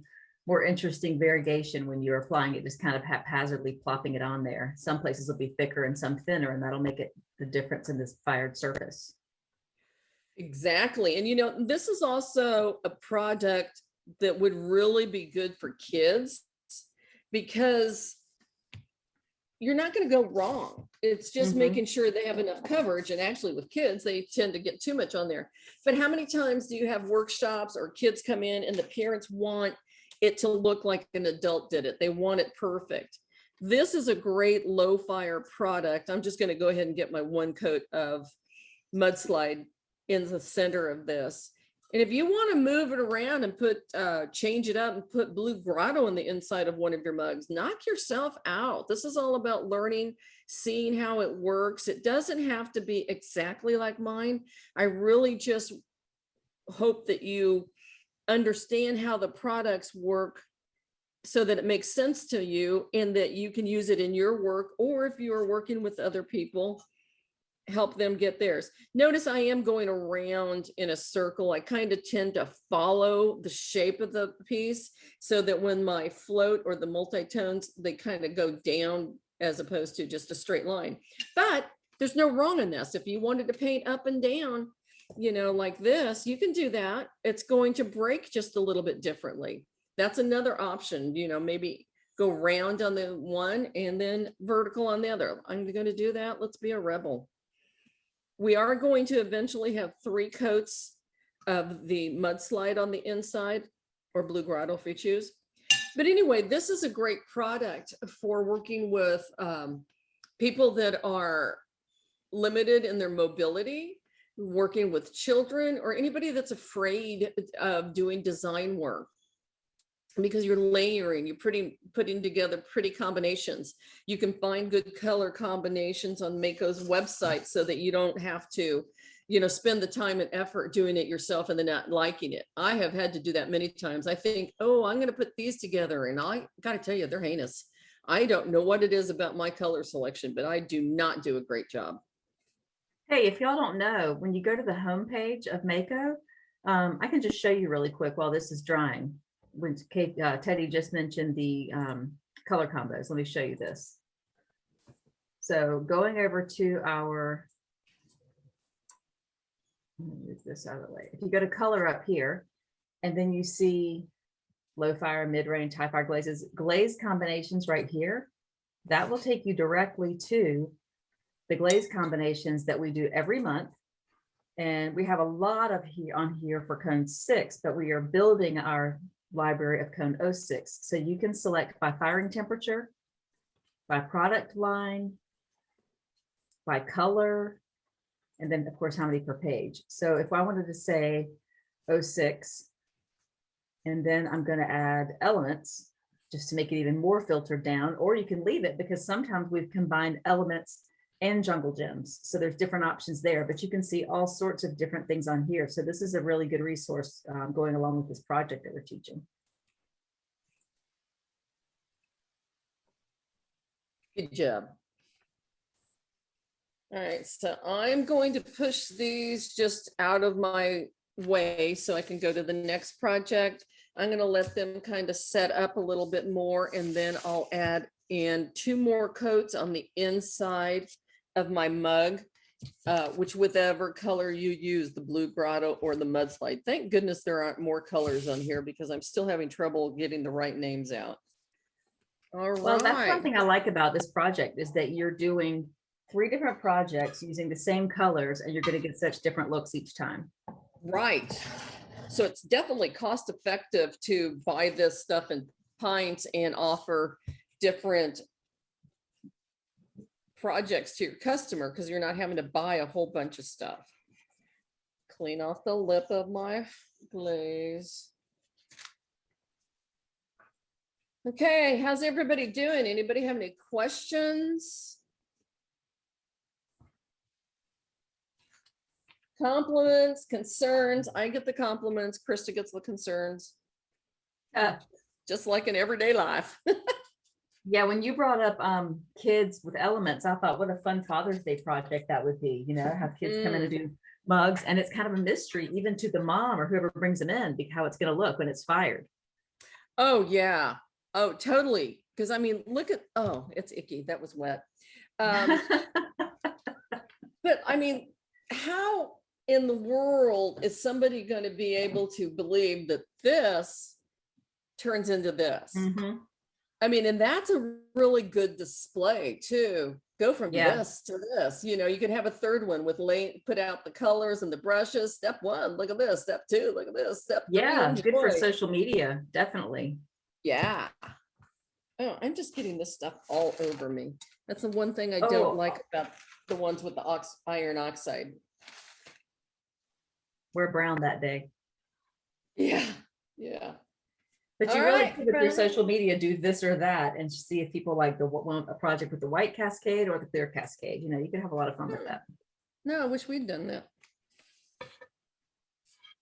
more interesting variegation when you're applying it, just kind of haphazardly plopping it on there. Some places will be thicker and some thinner, and that'll make it the difference in this fired surface. Exactly. And, you know, this is also a product that would really be good for kids, because you're not going to go wrong. It's just making sure they have enough coverage. And actually with kids, they tend to get too much on there. But how many times do you have workshops or kids come in and the parents want it to look like an adult did it? They want it perfect. This is a great low fire product. I'm just going to go ahead and get my one coat of Mudslide in the center of this. And if you want to move it around and put change it up and put blue Grotto on the inside of one of your mugs, knock yourself out. This is all about learning, seeing how it works. It doesn't have to be exactly like mine. I really just hope that you understand how the products work so that it makes sense to you and that you can use it in your work, or if you are working with other people, help them get theirs. Notice I am going around in a circle. I kind of tend to follow the shape of the piece so that when my float or the multi-tones, they kind of go down as opposed to just a straight line. But there's no wrong in this. If you wanted to paint up and down, you know, like this, you can do that. It's going to break just a little bit differently. That's another option, you know, maybe go round on the one and then vertical on the other. I'm going to do that. Let's be a rebel. We are going to eventually have 3 coats of the Mudslide on the inside, or blue Grotto if you choose. But anyway, this is a great product for working with people that are limited in their mobility, working with children, or anybody that's afraid of doing design work, because you're layering, you're putting together pretty combinations. You can find good color combinations on Mako's website so that you don't have to, you know, spend the time and effort doing it yourself and then not liking it. I have had to do that many times. I think, oh, I'm going to put these together, and I got to tell you, they're heinous. I don't know what it is about my color selection, but I do not do a great job. Hey, if y'all don't know, when you go to the homepage of Mako, I can just show you really quick while this is drying. When Teddy just mentioned the color combos, let me show you this. So going over to our, let me move this out of the way. If you go to color up here, and then you see low fire, mid range, high fire glazes, glaze combinations right here, that will take you directly to the glaze combinations that we do every month. And we have a lot of here on here for cone 6, but we are building our library of cone 06. So you can select by firing temperature, by product line, by color, and then of course how many per page. So if I wanted to say 06, and then I'm going to add elements just to make it even more filtered down, or you can leave it because sometimes we've combined elements and jungle gems. So there's different options there, but you can see all sorts of different things on here. So this is a really good resource going along with this project that we're teaching. Good job. All right, so I'm going to push these just out of my way so I can go to the next project. I'm going to let them kind of set up a little bit more, and then I'll add in 2 more coats on the inside of my mug, which whatever color you use, the blue Grotto or the Mudslide. Thank goodness there aren't more colors on here because I'm still having trouble getting the right names out. All well, right. That's one thing I like about this project is that you're doing 3 different projects using the same colors, and you're going to get such different looks each time. Right. So it's definitely cost effective to buy this stuff in pints and offer different projects to your customer, because you're not having to buy a whole bunch of stuff. Clean off the lip of my glaze. Okay, how's everybody doing? Anybody have any questions? Compliments, concerns? I get the compliments, Krista gets the concerns. Just like in everyday life. Yeah, when you brought up kids with elements, I thought what a fun Father's Day project that would be, you know, have kids come in and do mugs, and it's kind of a mystery even to the mom or whoever brings them in, how it's going to look when it's fired. Oh yeah. Oh, totally. Because I mean, look at, oh, it's icky. That was wet. But I mean, how in the world is somebody going to be able to believe that this turns into this. Mhm. I mean, and that's a really good display too. Go from Yeah. this to this. You know, you could have a third one with put out the colors and the brushes. Step one, look at this. Step two, look at this. Step three, Yeah, good for enjoy. social media, definitely. Yeah. Oh, I'm just getting this stuff all over me. That's the one thing I don't Oh, like about the ones with the iron oxide. we're brown that day. Yeah. Yeah. But All you really right, could with your Brenna. social media do this or that and see if people like the one a project with the white cascade or the clear cascade. You know, you can have a lot of fun with that. No, I wish we'd done that.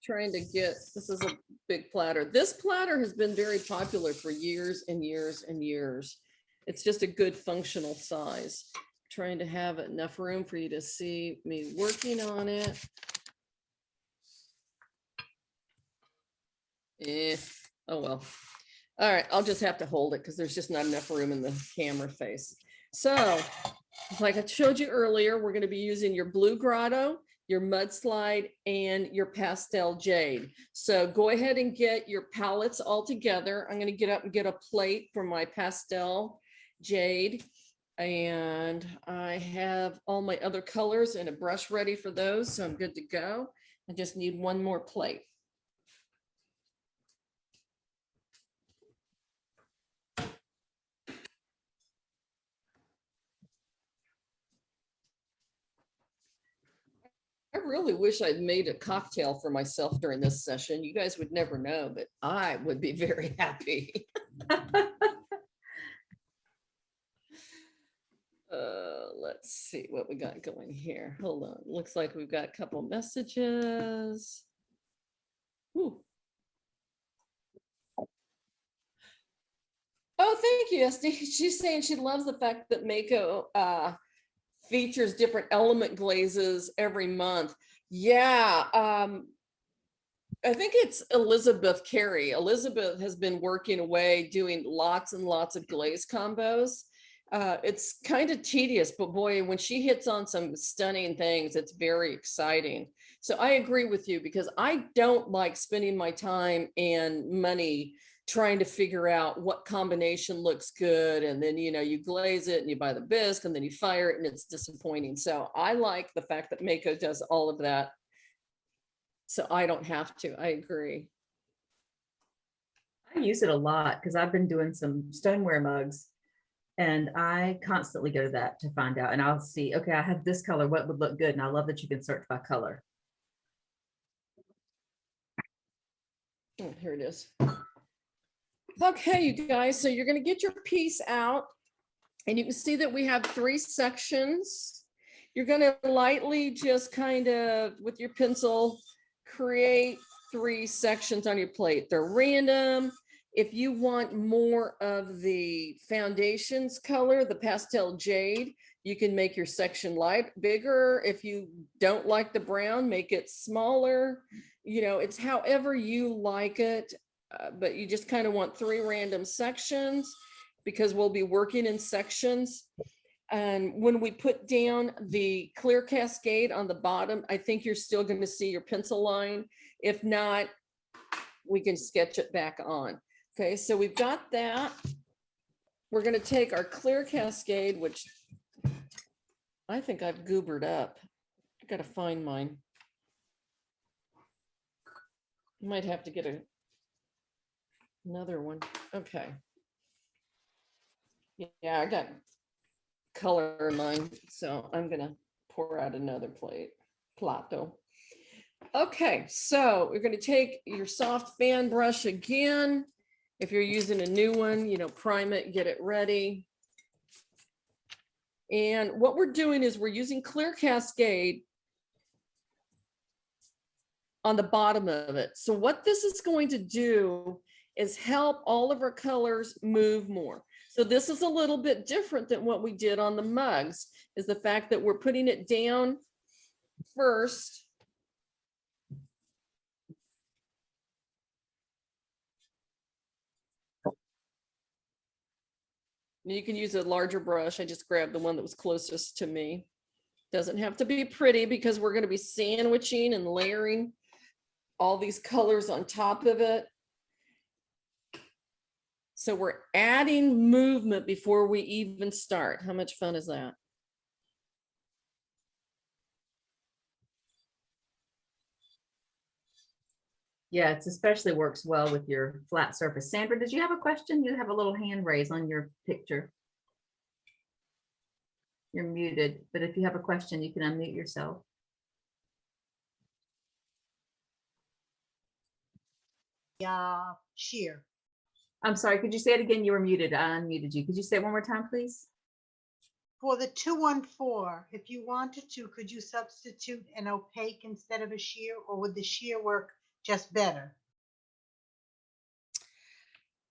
Trying to get, this is a big platter. This platter has been very popular for years and years and years. It's just a good functional size. Trying to have enough room for you to see me working on it. Oh well. All right, I'll just have to hold it because there's just not enough room in the camera face. So, like I showed you earlier, we're going to be using your blue Grotto, your Mudslide, and your Pastel Jade. So go ahead and get your palettes all together. I'm going to get up and get a plate for my Pastel Jade. And I have all my other colors and a brush ready for those, so I'm good to go. I just need one more plate. I really wish I'd made a cocktail for myself during this session. You guys would never know, but I would be very happy. Let's see what we got going here. Hold on. Looks like we've got a couple messages. Ooh. Oh, thank you, Esty. She's saying she loves the fact that Mako features different element glazes every month. Yeah, I think it's Elizabeth Carey. Elizabeth has been working away doing lots and lots of glaze combos. It's kind of tedious, but boy, when she hits on some stunning things, it's very exciting. So I agree with you because I don't like spending my time and money trying to figure out what combination looks good. And then, you know, you glaze it and you buy the bisque and then you fire it and it's disappointing. So I like the fact that Mako does all of that. So I don't have to. I agree. I use it a lot because I've been doing some stoneware mugs and I constantly go to that to find out. And I'll see, okay, I have this color, what would look good? And I love that you can search by color. Oh, here it is. Okay, you guys, so you're going to get your piece out and you can see that we have 3 sections. You're going to lightly just kind of with your pencil create 3 sections on your plate. They're random. If you want more of the foundations color, the Pastel Jade, you can make your section bigger. If you don't like the brown, make it smaller. You know, it's however you like it. But you just kind of want 3 random sections because we'll be working in sections. And when we put down the clear cascade on the bottom, I think you're still going to see your pencil line. If not, we can sketch it back on. Okay, so we've got that. We're going to take our clear cascade, which I think I've goobered up. I got to find mine. Might have to get another one. Okay. Yeah, I got color in mine, so I'm gonna pour out another plato. Okay, so we're gonna take your soft fan brush again. If you're using a new one, you know, prime it, get it ready. And what we're doing is we're using clear cascade on the bottom of it. So what this is going to do is help all of our colors move more. So this is a little bit different than what we did on the mugs, is the fact that we're putting it down first. You can use a larger brush. I just grabbed the one that was closest to me. Doesn't have to be pretty because we're going to be sandwiching and layering all these colors on top of it. So we're adding movement before we even start. How much fun is that? Yeah, it's especially works well with your flat surface. Sandra, did you have a question? You have a little hand raised on your picture. You're muted, but if you have a question, you can unmute yourself. Shear. I'm sorry, could you say it again? You were muted. I unmuted you. Could you say it one more time, please? For the 214, if you wanted to, could you substitute an opaque instead of a shear, or would the shear work just better?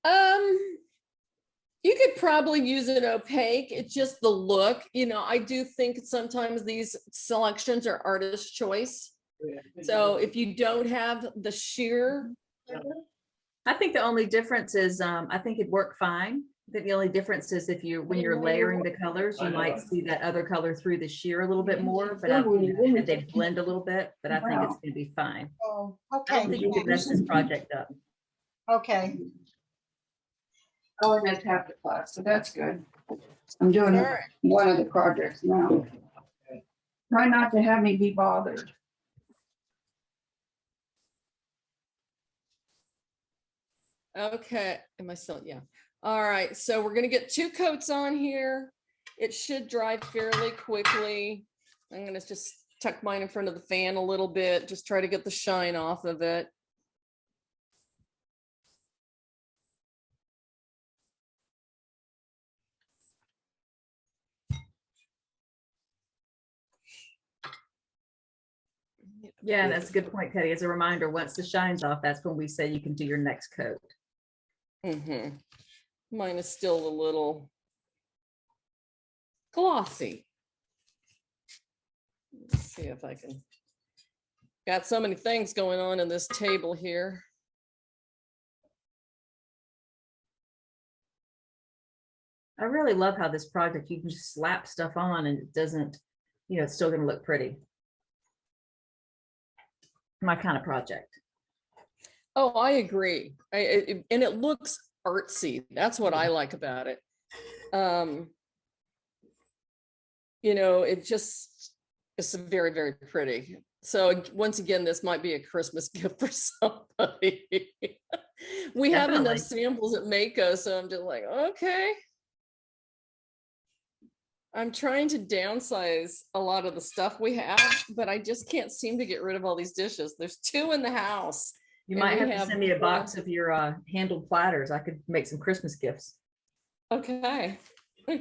You could probably use an opaque. It's just the look. You know, I do think sometimes these selections are artist choice. So if you don't have the sheer, I think the only difference is, I think it'd work fine. I think the only difference is if you, when you're layering the colors, you might see that other color through the sheer a little bit more, but they blend a little bit, but I think it's gonna be fine. Oh, I okay. don't think you could mess this project up. Okay. Oh, that's half the class, so that's good. I'm doing All right. one of the projects now. Try not to have me be bothered. okay, am I still, yeah. All right, so we're gonna get 2 coats on here. It should dry fairly quickly. I'm gonna just tuck mine in front of the fan a little bit, just try to get the shine off of it. Yeah, that's a good point, Teddy. As a reminder, once the shine's off, that's when we say you can do your next coat. Mine is still a little glossy. Let's see if I can. Got so many things going on in this table here. I really love how this project, you can just slap stuff on and it doesn't, you know, it's still gonna look pretty. My kind of project. Oh, I agree. And it looks artsy. That's what I like about it. You know, it just is very, very pretty. So once again, this might be a Christmas gift for somebody. We have Definitely. enough samples at Mako, so I'm just like, okay. I'm trying to downsize a lot of the stuff we have, but I just can't seem to get rid of all these dishes. There's 2 in the house. You And might we have to send me a box of your handled platters. I could make some Christmas gifts. Okay. All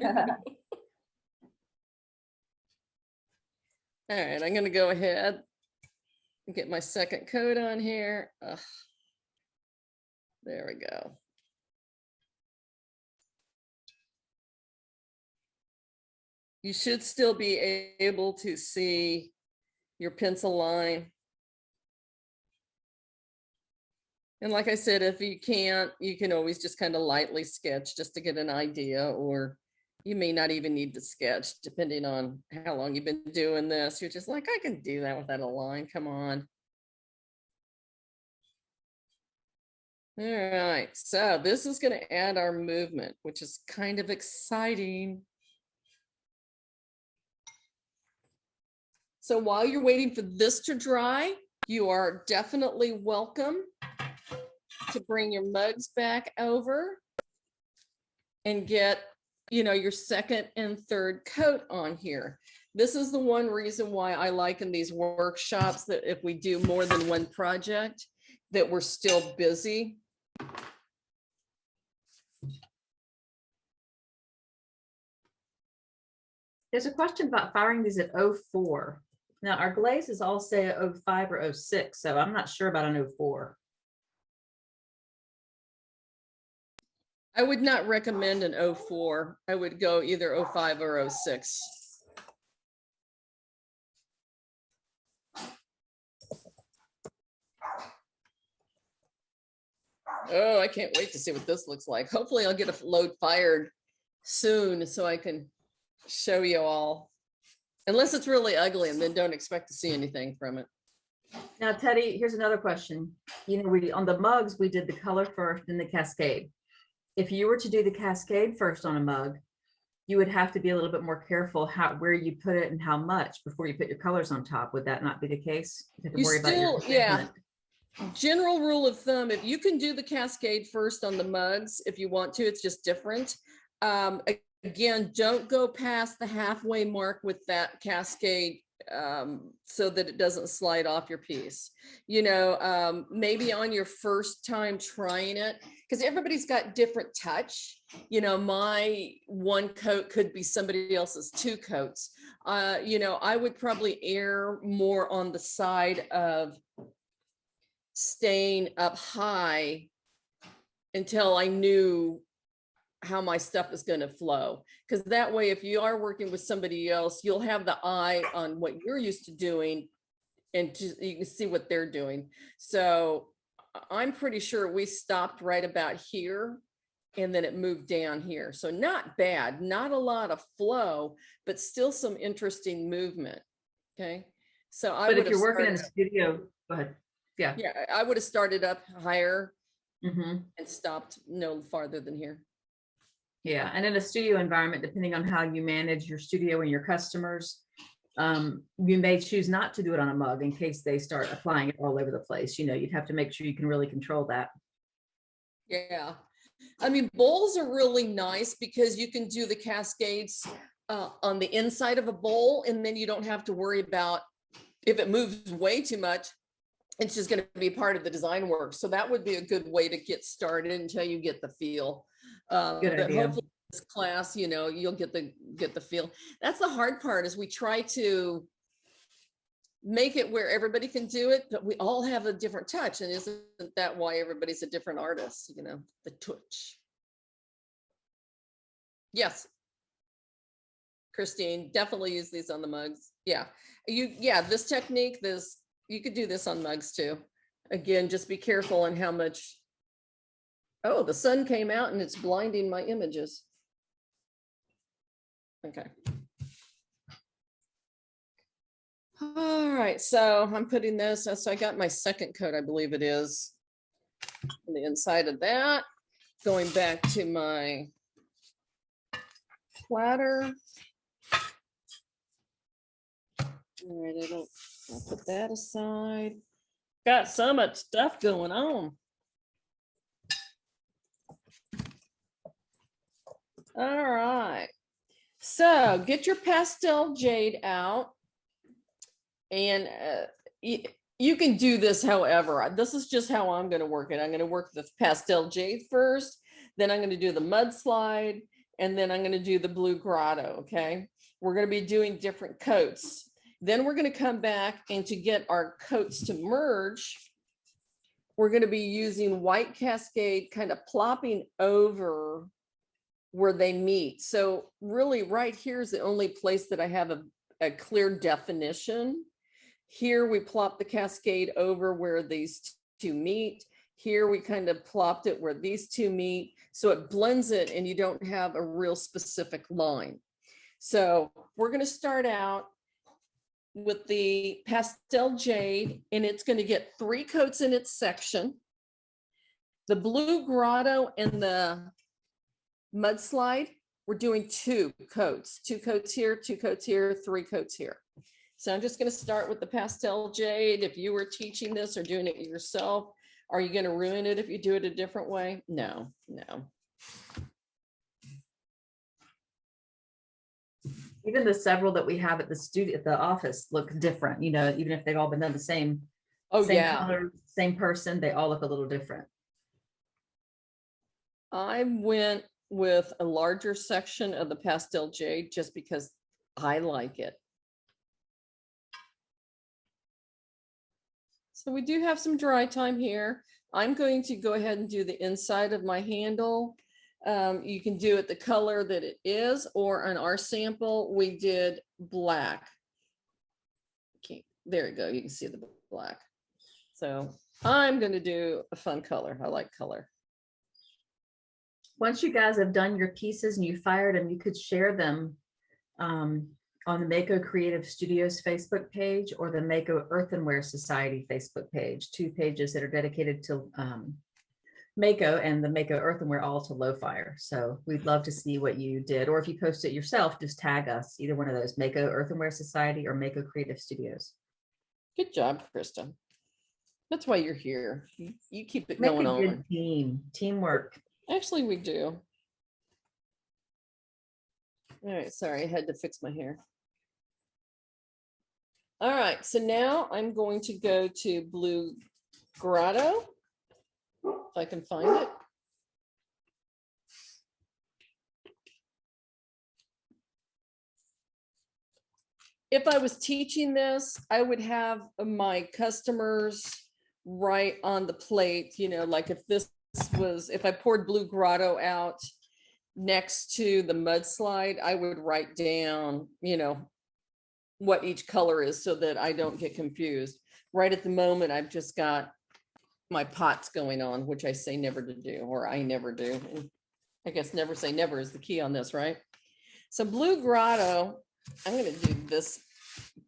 right, I'm gonna go ahead and get my second coat on here. Ugh. There we go. You should still be able to see your pencil line. And like I said, if you can't, you can always just kind of lightly sketch just to get an idea, or you may not even need to sketch depending on how long you've been doing this. You're just like, I can do that without a line, come on. All right, so this is going to add our movement, which is kind of exciting. So while you're waiting for this to dry, you are definitely welcome to bring your mugs back over and get, you know, your second and third coat on here. This is the one reason why I like in these workshops that if we do more than one project, that we're still busy. There's a question about firing these at 04. Now our glazes all say 05 or 06, so I'm not sure about an 04. I would not recommend an 04. I would go either 05 or 06. Oh, I can't wait to see what this looks like. Hopefully I'll get a load fired soon so I can show you all. Unless it's really ugly, and then don't expect to see anything from it. Now, Teddy, here's another question. You know, we on the mugs, we did the color first, then the cascade. if you were to do the cascade first on a mug, you would have to be a little bit more careful where you put it and how much before you put your colors on top. Would that not be the case? You have to You worry about your still, yeah. pigment. General rule of thumb, if you can do the cascade first on the mugs, if you want to, it's just different. Again, don't go past the halfway mark with that cascade so that it doesn't slide off your piece. You know, maybe on your first time trying it, because everybody's got different touch. You know, my one coat could be somebody else's two coats. You know, I would probably err more on the side of staying up high until I knew how my stuff is going to flow. Because that way, if you are working with somebody else, you'll have the eye on what you're used to doing and you can see what they're doing. So I'm pretty sure we stopped right about here and then it moved down here. So not bad, not a lot of flow, but still some interesting movement. Okay. So But if you're working in the studio, go ahead. Yeah. Yeah, I would have started up higher Mm-hmm. and stopped no farther than here. Yeah, and in a studio environment, depending on how you manage your studio and your customers, you may choose not to do it on a mug in case they start applying it all over the place. You know, you'd have to make sure you can really control that. Yeah, I mean, bowls are really nice because you can do the cascades on the inside of a bowl, and then you don't have to worry about if it moves way too much. It's just going to be part of the design work. So that would be a good way to get started until you get the feel. Good But idea. hopefully this class, you know, you'll get the feel. That's the hard part, is we try to make it where everybody can do it, but we all have a different touch. And isn't that why everybody's a different artist, you know, the touch. Yes. Christine, definitely use these on the mugs. Yeah. This technique, you could do this on mugs too. Again, just be careful on how much. Oh, the sun came out and it's blinding my images. Okay. All right, so I'm putting this, so I got my second coat, I believe it is, on the inside of that. Going back to my platter. All right, I'll put that aside. Got so much stuff going on. All right. So get your Pastel Jade out. And you can do this however. This is just how I'm going to work it. I'm going to work the Pastel Jade first. Then I'm going to do the Mudslide. And then I'm going to do the blue Grotto. Okay. We're going to be doing different coats. Then we're going to come back, and to get our coats to merge, we're going to be using white Cascade, kind of plopping over where they meet. So really right here is the only place that I have a clear definition. Here we plop the Cascade over where these two meet. Here we kind of plopped it where these two meet. So it blends it and you don't have a real specific line. So we're going to start out with the Pastel Jade, and it's going to get 3 coats in its section. The blue Grotto and the Mudslide, we're doing 2 coats. 2 coats here, 2 coats here, 3 coats here. So I'm just going to start with the Pastel Jade. If you were teaching this or doing it yourself, are you going to ruin it if you do it a different way? No, no. Even the several that we have at the studio, at the office, look different, you know, even if they've all been done the same, same color, same person, they all look a little different. I went with a larger section of the Pastel Jade just because I like it. So we do have some dry time here. I'm going to go ahead and do the inside of my handle. You can do it the color that it is, or on our sample, we did black. Okay, there you go. You can see the black. So I'm going to do a fun color. I like color. Once you guys have done your pieces and you fired them, you could share them on the Mako Creative Studios Facebook page or the Mako Earthenware Society Facebook page, 2 pages that are dedicated to Mako and the Mako earthenware all to low fire. So we'd love to see what you did. Or if you post it yourself, just tag us, either one of those, Mako Earthenware Society or Mako Creative Studios. Good job, Krista. That's why you're here. You keep it Make going a good on. teamwork. Actually, we do. All right, sorry, I had to fix my hair. All right, so now I'm going to go to Blue Grotto, if I can find it. If I was teaching this, I would have my customers write on the plate, you know, like if this was, if I poured Blue Grotto out next to the Mudslide, I would write down, you know, what each color is so that I don't get confused. Right at the moment, I've just got my pots going on, which I say never to do, or I never do. And I guess never say never is the key on this, right? So Blue Grotto, I'm going to do this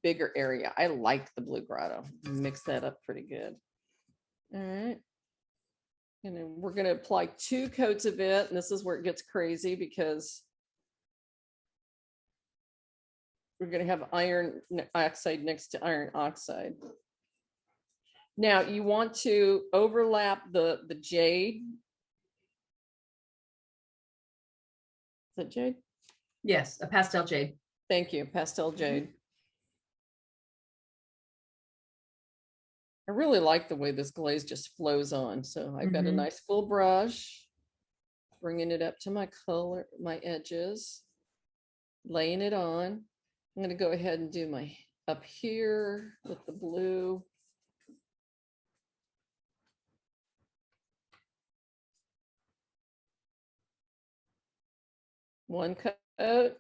bigger area. I like the Blue Grotto. Mix that up pretty good. All right. And then we're going to apply 2 coats of it. And this is where it gets crazy because we're going to have iron oxide next to iron oxide. Now you want to overlap the jade. Is that jade? Yes, a pastel jade. Thank you, Pastel Jade. I really like the way this glaze just flows on. So I've got a nice full brush, bringing it up to my color, my edges, laying it on. I'm going to go ahead and do my up here with the blue. One coat.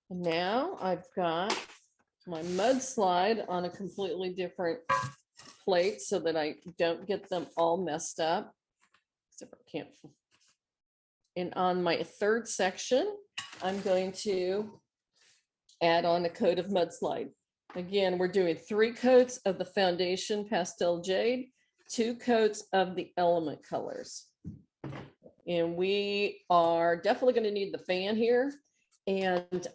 Now I've got my Mudslide on a completely different plate so that I don't get them all messed up. Except I can't. And on my 3rd section, I'm going to add on a coat of Mudslide. Again, we're doing 3 coats of the foundation Pastel Jade, 2 coats of the element colors. And we are definitely going to need the fan here. And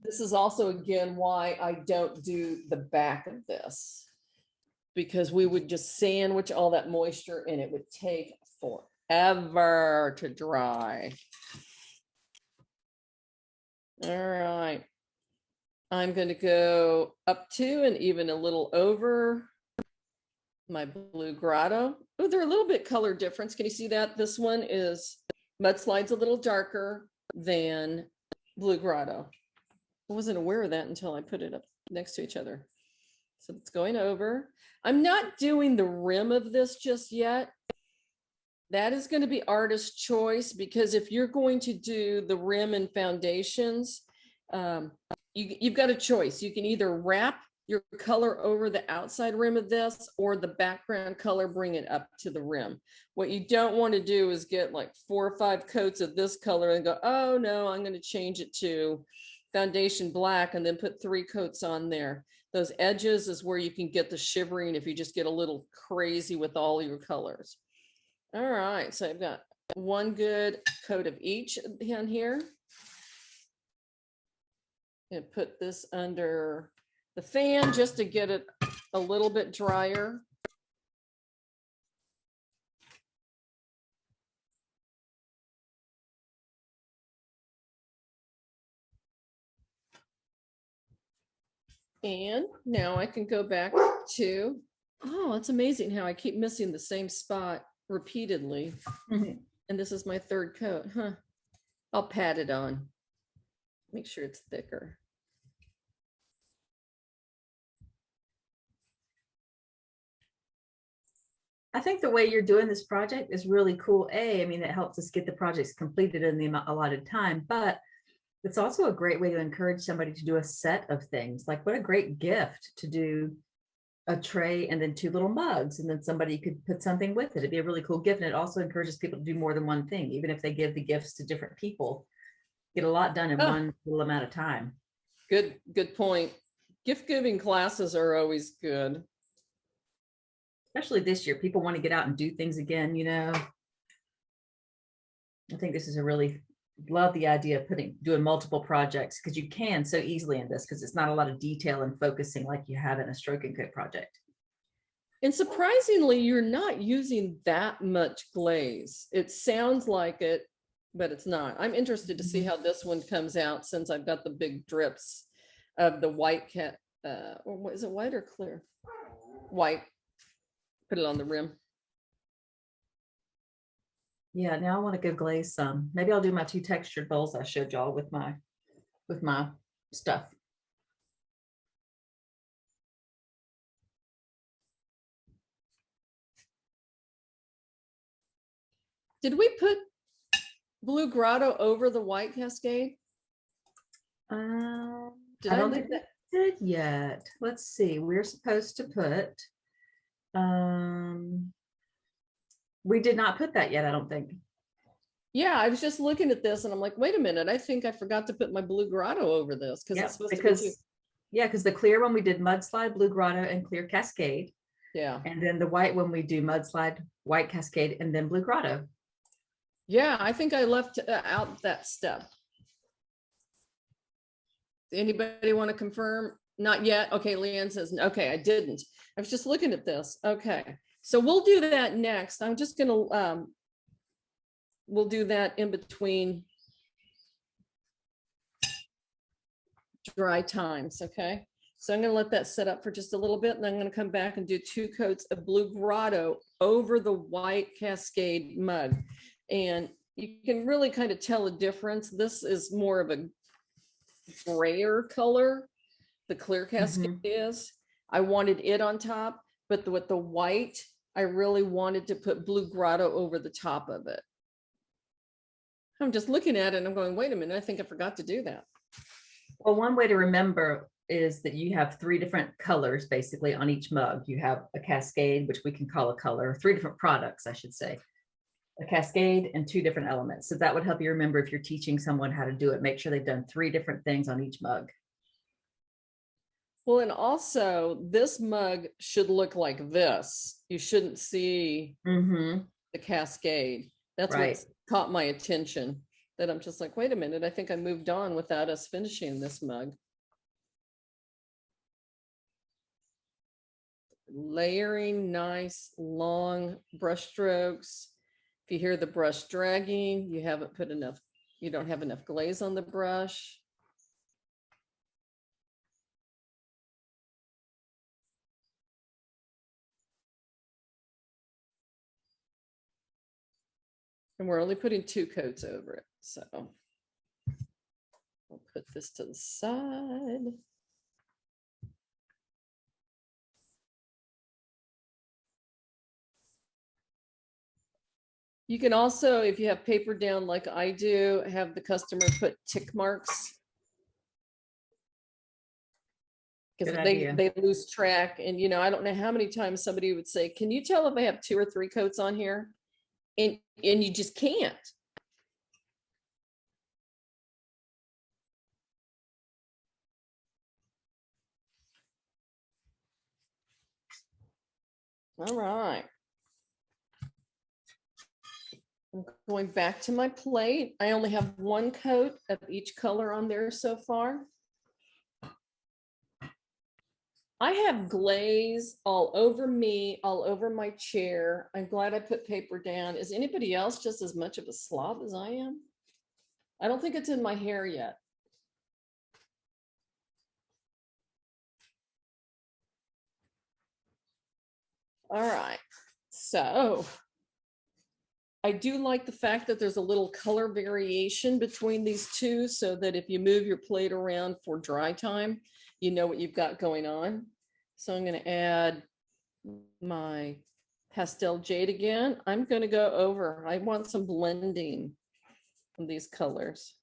this is also, again, why I don't do the back of this, because we would just sandwich all that moisture and it would take forever to dry. All right. I'm going to go up to and even a little over my Blue Grotto. Oh, they're a little bit color difference. Can you see that? This one is Mudslide's a little darker than Blue Grotto. I wasn't aware of that until I put it up next to each other. So it's going over. I'm not doing the rim of this just yet. That is going to be artist choice, because if you're going to do the rim and foundations, you've got a choice. You can either wrap your color over the outside rim of this, or the background color, bring it up to the rim. What you don't want to do is get like 4 or 5 coats of this color and go, oh no, I'm going to change it to foundation black and then put 3 coats on there. Those edges is where you can get the shivering if you just get a little crazy with all your colors. All right, so I've got 1 good coat of each on here. And put this under the fan just to get it a little bit drier. And now I can go back to, oh, it's amazing how I keep missing the same spot repeatedly. And this is my 3rd coat, huh? I'll pat it on. Make sure it's thicker. I think the way you're doing this project is really cool. I mean, it helps us get the projects completed in the allotted time, but it's also a great way to encourage somebody to do a set of things. Like, what a great gift to do a tray and then 2 little mugs, and then somebody could put something with it. It'd be a really cool gift. And it also encourages people to do more than one thing, even if they give the gifts to different people. Get a lot done in one little amount of time. Good point. Gift giving classes are always good. especially this year, people want to get out and do things again, you know. I think this is a really, love the idea of doing multiple projects, because you can so easily in this, because it's not a lot of detail and focusing like you have in a stroke and coat project. And surprisingly, you're not using that much glaze. It sounds like it, but it's not. I'm interested to see how this one comes out, since I've got the big drips of the white cat. Or what is it, white or clear? White. Put it on the rim. Yeah, now I want to go glaze some. Maybe I'll do my 2 textured bowls I showed y'all with my stuff. Did we put blue grotto over the white cascade? Did I don't do think that? we did yet. Let's see. We're supposed to put. We did not put that yet, I don't think. Yeah, I was just looking at this and I'm like, wait a minute, I think I forgot to put my blue grotto over this, because Yeah, it's supposed to be too. because the clear one we did Mudslide, blue grotto, and clear cascade. Yeah. And then the white one we do Mudslide, white cascade, and then blue grotto. Yeah, I think I left out that step. Anybody want to confirm? Not yet. Okay, Leanne says, okay, I didn't. I was just looking at this. Okay, so we'll do that next. I'm just gonna, we'll do that in between dry times, okay? So I'm gonna let that set up for just a little bit, and I'm gonna come back and do 2 coats of blue grotto over the white cascade mug. And you can really kind of tell a difference. This is more of a grayer color, the clear cascade is. I wanted it on top, but with the white, I really wanted to put blue grotto over the top of it. I'm just looking at it and I'm going, wait a minute, I think I forgot to do that. Well, one way to remember is that you have 3 different colors basically on each mug. You have a cascade, which we can call a color, 3 different products, I should say. A cascade and 2 different elements. So that would help you remember if you're teaching someone how to do it, make sure they've done 3 different things on each mug. Well, and also this mug should look like this. You shouldn't see the cascade. That's Right. what caught my attention, that I'm just like, wait a minute, I think I moved on without us finishing this mug. Layering nice long brush strokes. If you hear the brush dragging, you haven't put enough, you don't have enough glaze on the brush. And we're only putting 2 coats over it. So I'll put this to the side. You can also, if you have paper down like I do, have the customer put tick marks. Because they lose track. And, you know, I don't know how many times somebody would say, can you tell if I have 2 or 3 coats on here? And you just can't. All right. I'm going back to my plate. I only have 1 coat of each color on there so far. I have glaze all over me, all over my chair. I'm glad I put paper down. Is anybody else just as much of a slob as I am? I don't think it's in my hair yet. All right, so I do like the fact that there's a little color variation between these 2, so that if you move your plate around for dry time, you know what you've got going on. So I'm going to add my Pastel Jade again. I'm going to go over, I want some blending of these colors.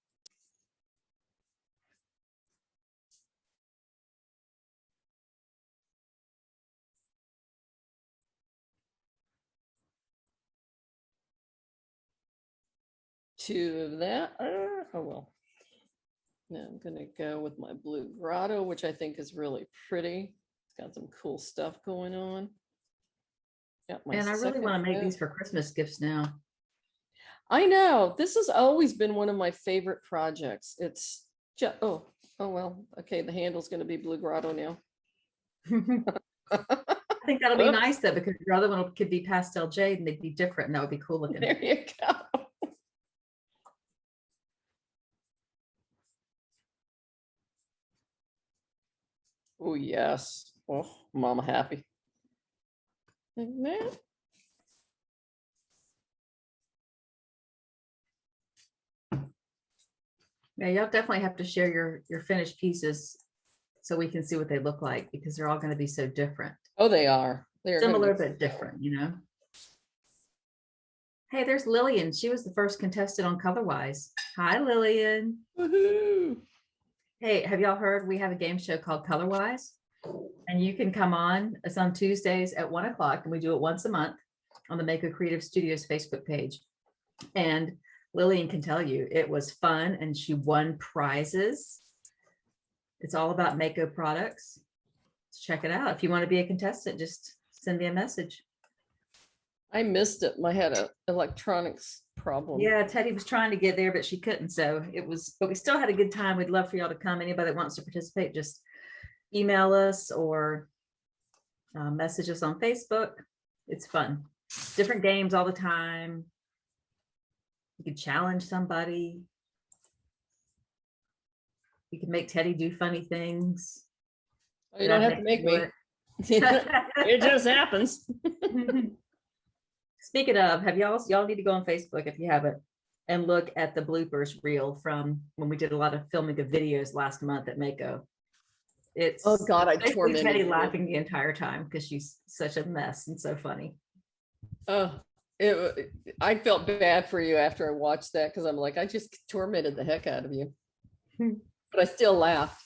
Two of that. Oh well. Now I'm going to go with my blue grotto, which I think is really pretty. It's got some cool stuff going on. Got my And I really second want to make these coat. for Christmas gifts now. I know, this has always been one of my favorite projects. It's just, oh well, okay, the handle's gonna be Blue Grotto now. I think that'll be Oops. nice though, because your other one could be Pastel Jade and they'd be different and that would be cool looking. There you go. Oh, yes. Oh, mama happy. Like that. Yeah, you'll definitely have to share your finished pieces so we can see what they look like because they're all going to be so different. Oh, they are. They're gonna Similar be- but different, you know. Hey, there's Lillian. She was the first contestant on Colorwise. Hi, Lillian. Woohoo. Hey, have y'all heard we have a game show called Colorwise? And you can come on. It's on Tuesdays at 1 o'clock, and we do it once a month on the Mako Creative Studios Facebook page. And Lillian can tell you it was fun, and she won prizes. It's all about Mako products. Check it out. If you want to be a contestant, just send me a message. I missed it. I had a electronics problem. Yeah, Teddy was trying to get there, but she couldn't. So it was, but we still had a good time. We'd love for y'all to come. Anybody that wants to participate, just email us or message us on Facebook. It's fun. Different games all the time. You could challenge somebody. You can make Teddy do funny things. Oh, you don't have to make me. It just happens. Speaking of, have y'all need to go on Facebook if you haven't and look at the bloopers reel from when we did a lot of filming of videos last month at Mako. It's Oh God, I basically tormented Teddy you. laughing the entire time because she's such a mess and so funny. Oh, I felt bad for you after I watched that because I'm like, I just tormented the heck out of you. But I still laugh.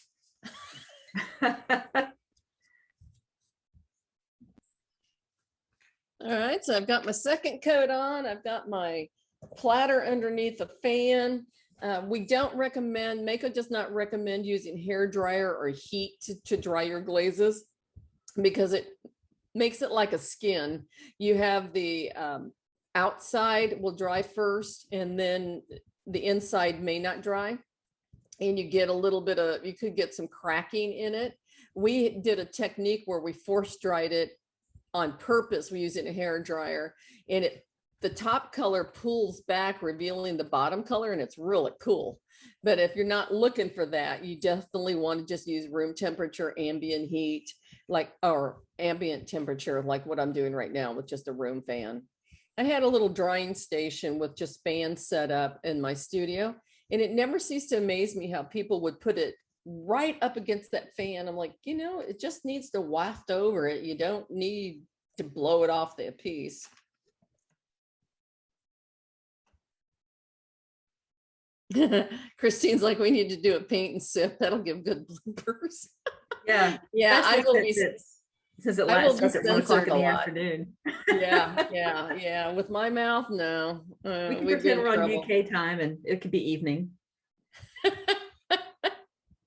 All right, so I've got my second coat on. I've got my platter underneath the fan. We don't recommend, Mako does not recommend using hair dryer or heat to dry your glazes because it makes it like a skin. You have the outside will dry first and then the inside may not dry. And you get a little bit of, you could get some cracking in it. We did a technique where we force dried it on purpose. We use it in a hair dryer and the top color pulls back, revealing the bottom color, and it's really cool. But if you're not looking for that, you definitely want to just use room temperature, ambient heat, or ambient temperature, like what I'm doing right now with just a room fan. I had a little drying station with just fans set up in my studio, and it never ceased to amaze me how people would put it right up against that fan. I'm like, it just needs to waft over it. You don't need to blow it off the piece. Christine's like, we need to do a paint and sip. That'll give good bloopers. Yeah. Yeah, I will be. Since it I will starts be at 1 o'clock censored in a the lot. afternoon. Yeah. With my mouth, no. We can we'd be in pretend we're on trouble. UK time and it could be evening.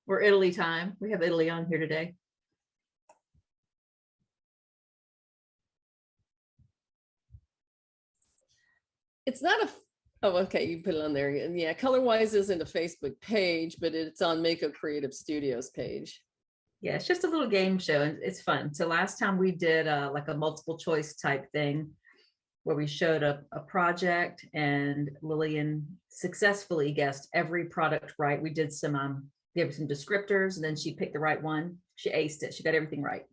Or Italy time. We have Italy on here today. It's not a. Oh, okay. You put it on there. Yeah, Colorwise isn't a Facebook page, but it's on Mako Creative Studios page. Yeah, it's just a little game show and it's fun. So last time we did like a multiple choice type thing where we showed a project and Lillian successfully guessed every product right. We did some, gave her some descriptors and then she picked the right one. She aced it. She got everything right.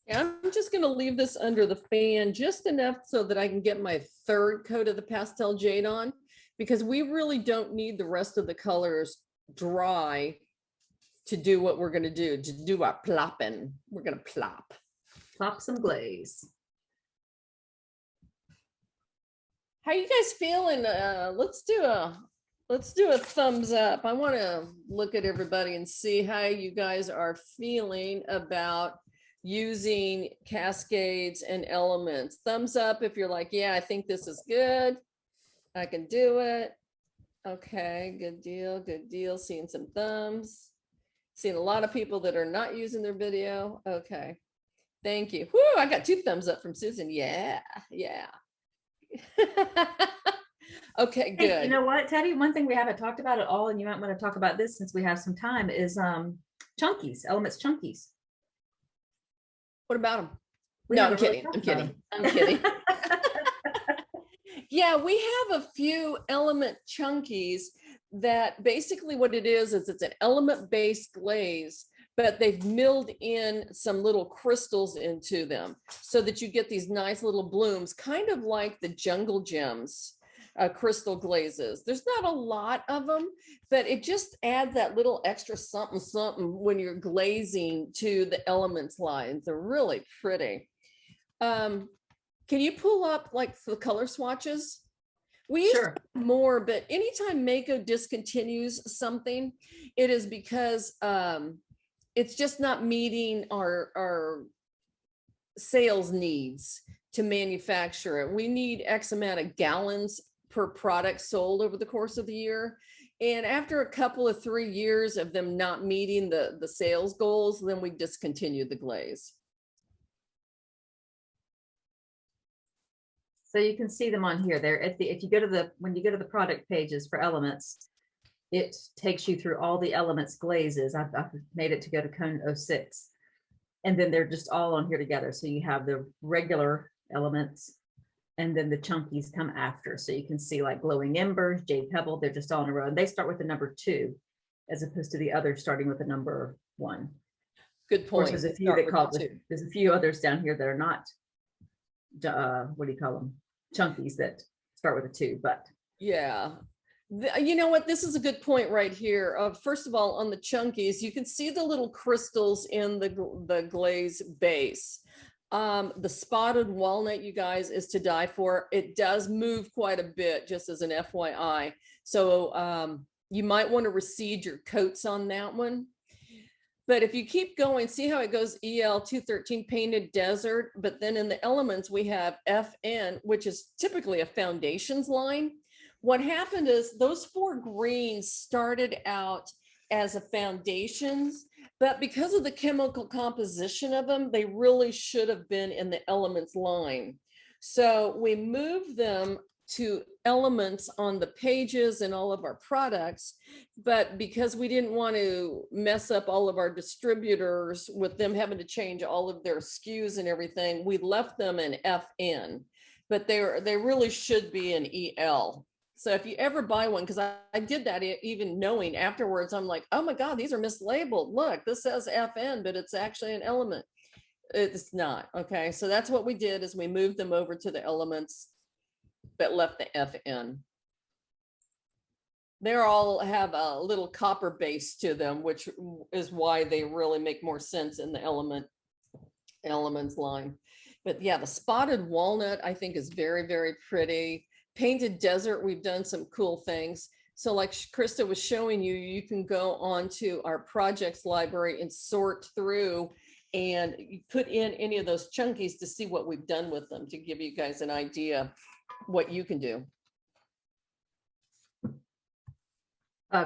Yeah, I'm just going to leave this under the fan just enough so that I can get my third coat of the Pastel Jade on, because we really don't need the rest of the colors dry to do what we're going to do our plopping. We're going to plop. Plop some glaze. How you guys feeling? Let's do a thumbs up. I want to look at everybody and see how you guys are feeling about using Cascades and Elements. Thumbs up if you're like, yeah, I think this is good. I can do it. Okay, good deal, good deal. Seeing some thumbs. Seeing a lot of people that are not using their video. Okay. Thank you. Whoo, I got 2 thumbs up from Susan. Yeah, yeah. Okay, Hey, good. you know what, Teddy? One thing we haven't talked about at all, and you might want to talk about this since we have some time, is chunkies, Elements Chunkies. What about them? We No, I'm haven't really kidding. I'm talked about kidding. 'em. I'm kidding. Yeah, we have a few element chunkies that basically what it is it's an element-based glaze, but they've milled in some little crystals into them so that you get these nice little blooms, kind of like the Jungle Gems crystal glazes. There's not a lot of them, but it just adds that little extra something something when you're glazing to the elements lines. They're really pretty. Can you pull up like the color swatches? We used Sure. to have more, but anytime Mako discontinues something, it is because it's just not meeting our sales needs to manufacture it. We need X amount of gallons per product sold over the course of the year. And after a couple of 3 years of them not meeting the sales goals, then we discontinued the glaze. So you can see them on here. They're at the, if you go to the, when you go to the product pages for Elements, it takes you through all the Elements glazes. I've made it to go to cone 06. And then they're just all on here together. So you have the regular Elements and then the chunkies come after. So you can see like Glowing Embers, Jade Pebble, they're just all in a row. And they start with the number 2 as opposed to the others starting with the number 1. Good Of course, point. there's a few Start that with call the it, two. there's a few others down here that are not, what do you call them? Chunkies that start with a 2, but Yeah. You know what? This is a good point right here. First of all, on the chunkies, you can see the little crystals in the glaze base. The spotted walnut, you guys, is to die for. It does move quite a bit, just as an FYI. So you might want to recede your coats on that one. But if you keep going, see how it goes EL 213 Painted Desert, but then in the elements we have FN, which is typically a foundations line. What happened is those 4 greens started out as a foundations, but because of the chemical composition of them, they really should have been in the elements line. So we moved them to elements on the pages and all of our products, but because we didn't want to mess up all of our distributors with them having to change all of their SKUs and everything, we left them in FN, but they really should be in EL. So if you ever buy one, because I did that even knowing afterwards, I'm like, oh my God, these are mislabeled. Look, this says FN, but it's actually an element. It's not. Okay, so that's what we did is we moved them over to the elements, but left the FN. They all have a little copper base to them, which is why they really make more sense in the elements line. But yeah, the spotted walnut I think is very, very pretty. Painted Desert, we've done some cool things. So like Krista was showing you, you can go onto our projects library and sort through and put in any of those chunkies to see what we've done with them, to give you guys an idea what you can do.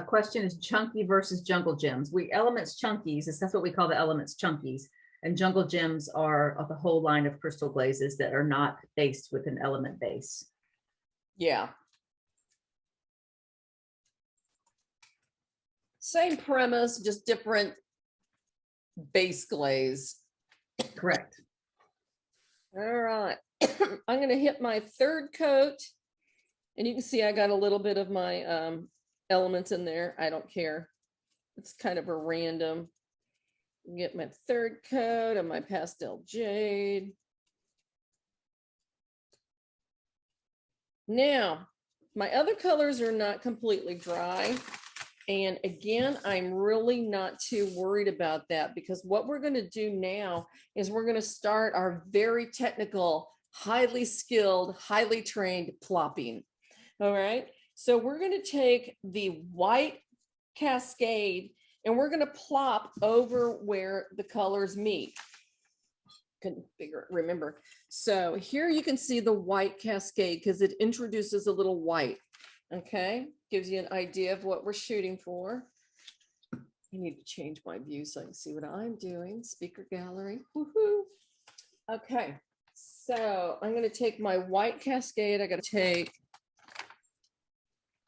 question is chunky versus jungle gems. We Elements Chunkies, that's what we call the Elements Chunkies. And jungle gems are the whole line of crystal glazes that are not based with an element base. Yeah. Same premise, just different base glaze. Correct. All right. I'm going to hit my 3rd coat. And you can see I got a little bit of my elements in there. I don't care. It's kind of a random. Get my 3rd coat of my Pastel Jade. Now, my other colors are not completely dry. And again, I'm really not too worried about that, because what we're going to do now is we're going to start our very technical, highly skilled, highly trained plopping. All right. So we're going to take the white Cascade and we're going to plop over where the colors meet. Couldn't remember. So here you can see the white Cascade because it introduces a little white. Okay, gives you an idea of what we're shooting for. I need to change my view so I can see what I'm doing. Speaker gallery. Woohoo. Okay, so I'm going to take my white Cascade. I got to take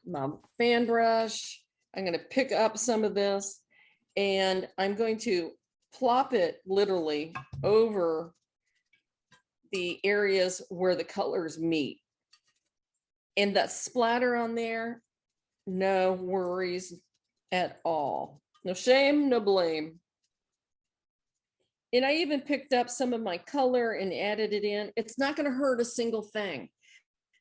my fan brush. I'm going to pick up some of this and I'm going to plop it literally over the areas where the colors meet. And that splatter on there, no worries at all. No shame, no blame. And I even picked up some of my color and added it in. It's not going to hurt a single thing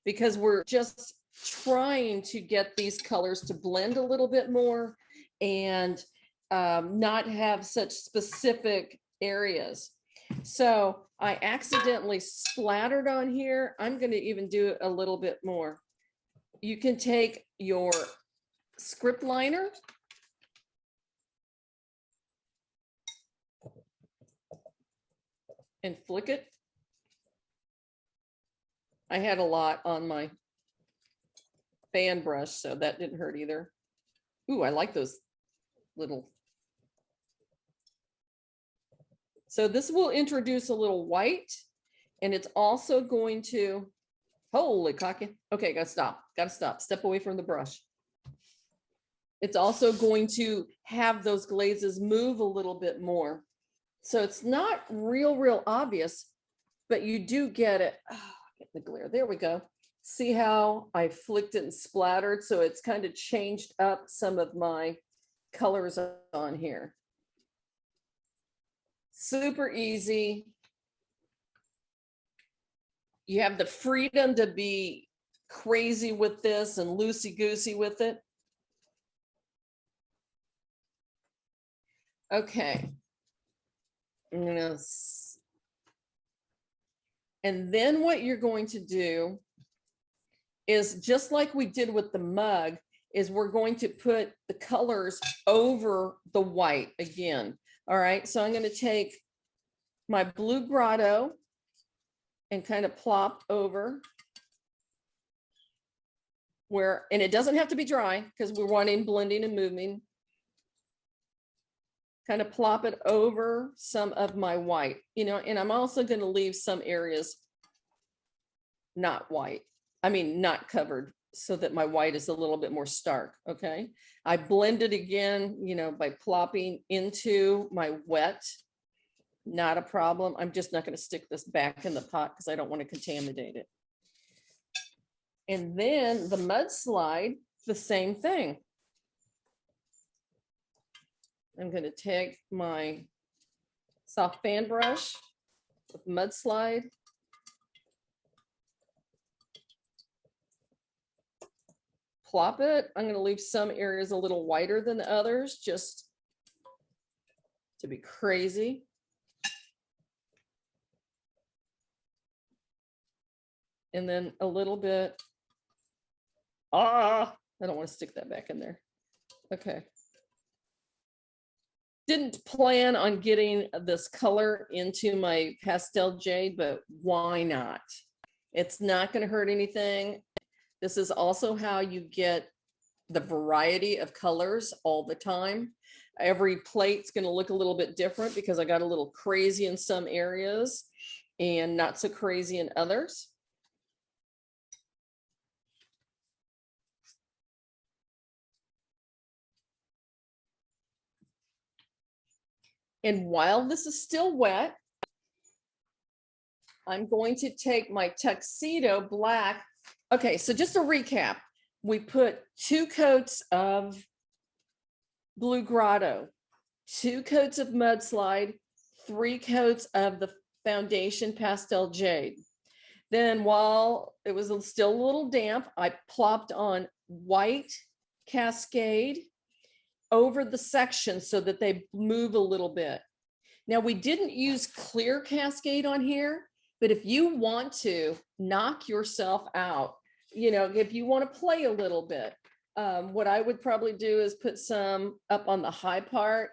because we're just trying to get these colors to blend a little bit more and not have such specific areas. So I accidentally splattered on here. I'm going to even do it a little bit more. You can take your script liner and flick it. I had a lot on my fan brush, so that didn't hurt either. Ooh, I like those little. So this will introduce a little white, and it's also going to, holy cocky. Okay, gotta stop, step away from the brush. It's also going to have those glazes move a little bit more. So it's not real obvious, but you do get it. Oh, get the glare, there we go. See how I flicked it and splattered? So it's kind of changed up some of my colors on here. Super easy. You have the freedom to be crazy with this and loosey-goosey with it. Okay. And then what you're going to do is just like we did with the mug, is we're going to put the colors over the white again. All right, so I'm going to take my blue Grotto and kind of plop over where, and it doesn't have to be dry because we're wanting blending and moving. Kind of plop it over some of my white, you know, and I'm also going to leave some areas not white. I mean, not covered, so that my white is a little bit more stark. Okay. I blend it again, you know, by plopping into my wet. Not a problem. I'm just not going to stick this back in the pot because I don't want to contaminate it. And then the Mudslide, the same thing. I'm going to take my soft fan brush with Mudslide. Plop it. I'm going to leave some areas a little whiter than the others, just to be crazy. And then a little bit. I don't want to stick that back in there. Okay. Didn't plan on getting this color into my Pastel Jade, but why not? It's not going to hurt anything. This is also how you get the variety of colors all the time. Every plate's going to look a little bit different because I got a little crazy in some areas and not so crazy in others. And while this is still wet, I'm going to take my tuxedo black. Okay, so just a recap. We put 2 coats of blue Grotto, 2 coats of Mudslide, 3 coats of the foundation Pastel Jade. Then while it was still a little damp, I plopped on white Cascade over the section so that they move a little bit. Now we didn't use clear Cascade on here, but if you want to knock yourself out, you know, if you want to play a little bit, what I would probably do is put some up on the high part,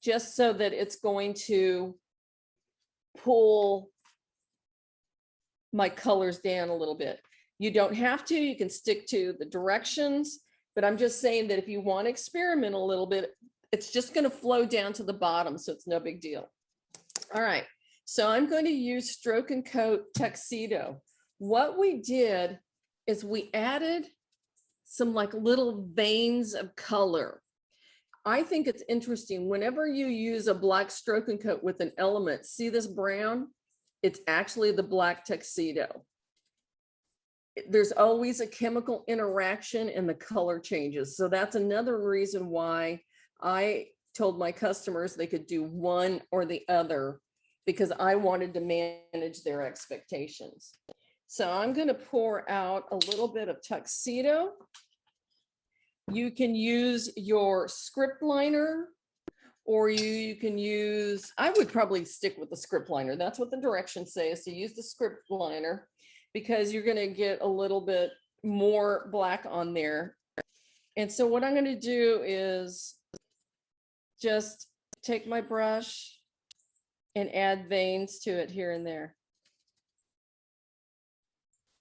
just so that it's going to pull my colors down a little bit. You don't have to, you can stick to the directions, but I'm just saying that if you want to experiment a little bit, It's just going to flow down to the bottom, so it's no big deal. All right, so I'm going to use Stroke and Coat Tuxedo. What we did is we added some like little veins of color. I think it's interesting whenever you use a black stroke and coat with an element, see this brown? It's actually the black tuxedo. There's always a chemical interaction and the color changes. So that's another reason why I told my customers they could do one or the other, because I wanted to manage their expectations. So I'm going to pour out a little bit of tuxedo. You can use your script liner, or you can use, I would probably stick with the script liner. That's what the directions say, is to use the script liner, because you're going to get a little bit more black on there. And so what I'm going to do is just take my brush and add veins to it here and there.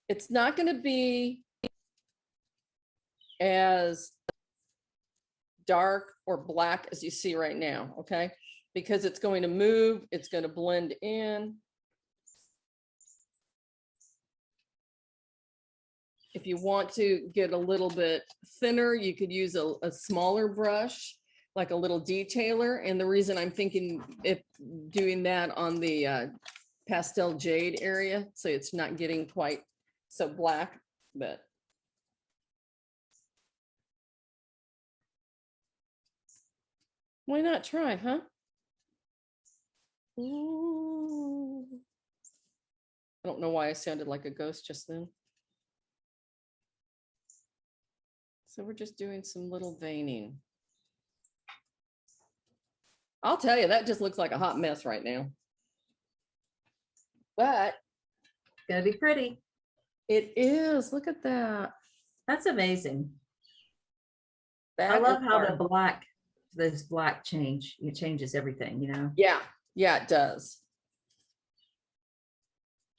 It's not going to be as dark or black as you see right now, okay? Because it's going to move, it's going to blend in. If you want to get a little bit thinner, you could use a smaller brush, like a little detailer. And the reason I'm thinking if doing that on the Pastel Jade area, so it's not getting quite so black, but why not try, huh? Ooh. I don't know why I sounded like a ghost just then. So we're just doing some little veining. I'll tell you, that just looks like a hot mess right now. But It's gonna be pretty. it is, look at that. That's amazing. I That love is how art. the black, this black change, it changes everything, you know? Yeah, it does.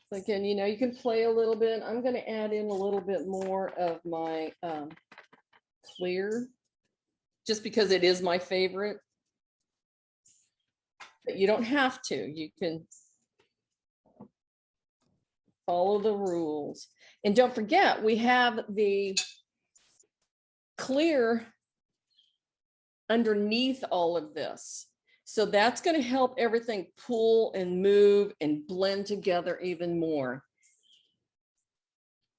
So again, you know, you can play a little bit. I'm going to add in a little bit more of my clear, just because it is my favorite. But you don't have to. You can follow the rules. And don't forget, we have the clear underneath all of this. So that's going to help everything pull and move and blend together even more.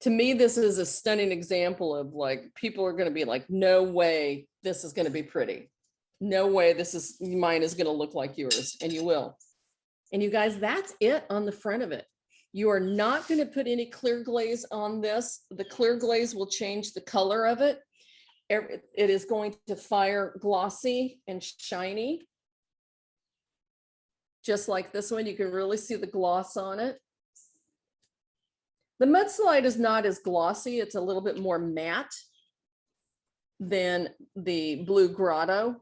To me, this is a stunning example of like, people are going to be like, no way this is going to be pretty. No way this is, mine is going to look like yours, and you will. And you guys, that's it on the front of it. You are not going to put any clear glaze on this. The clear glaze will change the color of it. It is going to fire glossy and shiny. Just like this one, you can really see the gloss on it. The Mudslide is not as glossy. It's a little bit more matte than the blue Grotto,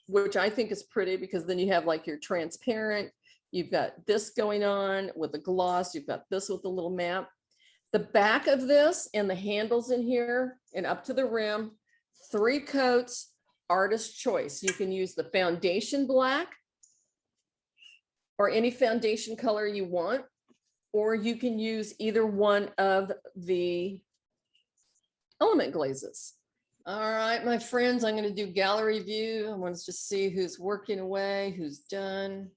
which I think is pretty, because then you have like your transparent, you've got this going on with the gloss, you've got this with the little matte. The back of this and the handles in here and up to the rim, 3 coats, artist choice. You can use the foundation black or any foundation color you want, or you can use either one of the element glazes. All right, my friends, I'm going to do gallery view. I want to just see who's working away, who's done.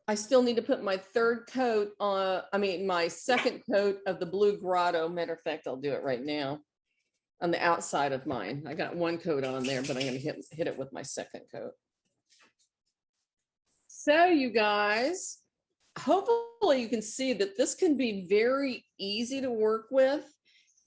I still need to put my 3rd coat on, my 2nd coat of the blue Grotto. Matter of fact, I'll do it right now on the outside of mine. I got 1 coat on there, but I'm going to hit it with my 2nd coat. So you guys, hopefully you can see that this can be very easy to work with.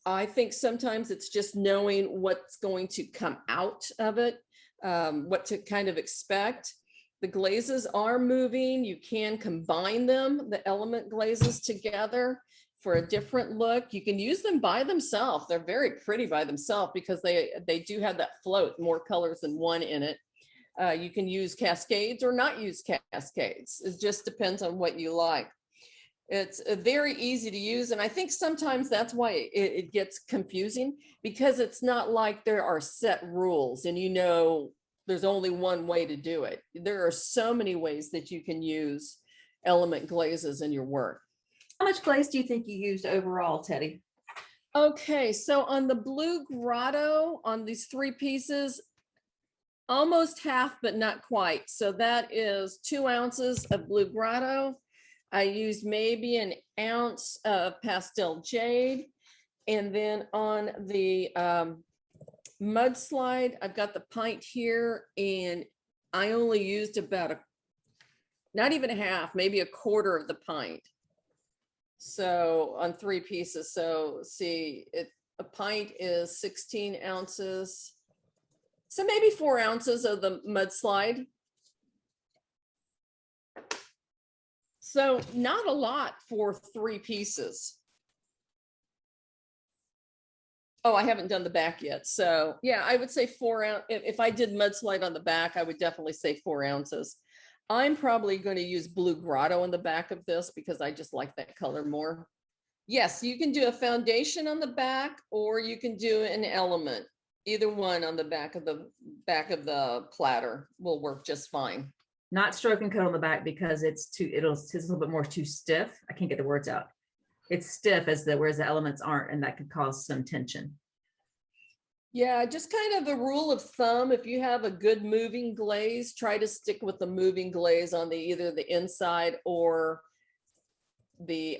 I think sometimes it's just knowing what's going to come out of it, what to kind of expect. The glazes are moving. You can combine them, the element glazes together for a different look. You can use them by themselves. They're very pretty by themselves because they do have that float, more colors than one in it. You can use cascades or not use cascades. It just depends on what you like. It's very easy to use. And I think sometimes that's why it gets confusing, because it's not like there are set rules and you know there's only one way to do it. There are so many ways that you can use element glazes in your work. How much glaze do you think you used overall, Teddy? Okay, so on the blue grotto, on these 3 pieces, almost half, but not quite. So that is 2 ounces of blue grotto. I used maybe an ounce of Pastel Jade. And then on the Mudslide, I've got the pint here, and I only used about not even a half, maybe a quarter of the pint. So on 3 pieces. So see, a pint is 16 ounces. So maybe 4 ounces of the Mudslide. So not a lot for 3 pieces. Oh, I haven't done the back yet. So yeah, I would say 4 ounces. If I did Mudslide on the back, I would definitely say 4 ounces. I'm probably going to use blue grotto on the back of this because I just like that color more. Yes, you can do a foundation on the back, or you can do an element. Either one on the back of the platter will work just fine. Not stroke and coat on the back because it's a little bit more too stiff. I can't get the words out. It's stiff whereas the elements aren't, and that could cause some tension. Yeah, just kind of a rule of thumb. If you have a good moving glaze, try to stick with the moving glaze on either the inside or the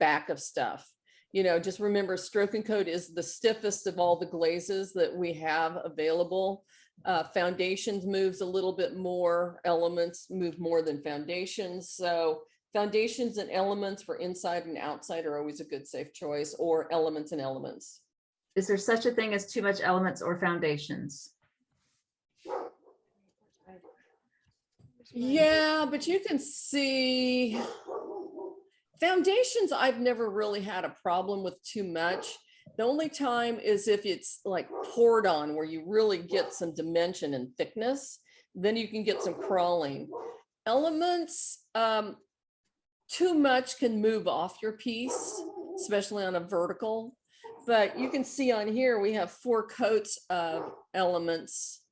back of stuff. You know, just remember, stroke and coat is the stiffest of all the glazes that we have available. Foundations moves a little bit more, elements move more than foundations. So foundations and elements for inside and outside are always a good safe choice, or elements and elements. Is there such a thing as too much elements or foundations? Yeah, but you can see foundations, I've never really had a problem with too much. The only time is if it's like poured on, where you really get some dimension and thickness, then you can get some crawling. Elements, too much can move off your piece, especially on a vertical. But you can see on here, we have 4 coats of elements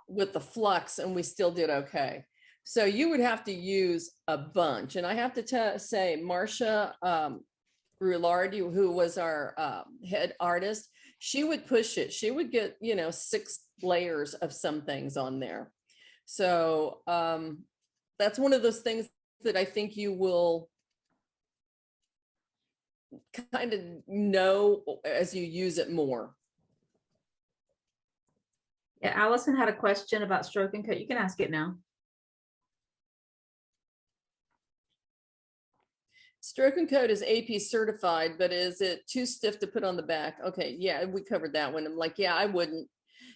with the flux, and we still did okay. So you would have to use a bunch. And I have to say, Marcia Roulardi, who was our head artist, she would push it. She would get, 6 layers of some things on there. So that's one of those things that I think you will kind of know as you use it more. Yeah, Allison had a question about stroke and coat. You can ask it now. Stroke and coat is AP certified, but is it too stiff to put on the back? Okay, yeah, we covered that one. I'm like, yeah, I wouldn't.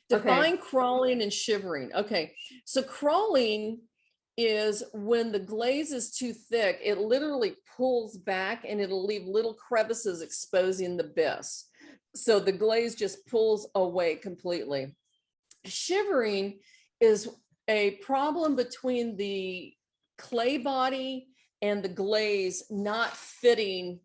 Define crawling and shivering. Okay, so crawling is when the glaze is too thick, it literally pulls back and it'll leave little crevices exposing the biss. So the glaze just pulls away completely. Shivering is a problem between the clay body and the glaze not fitting.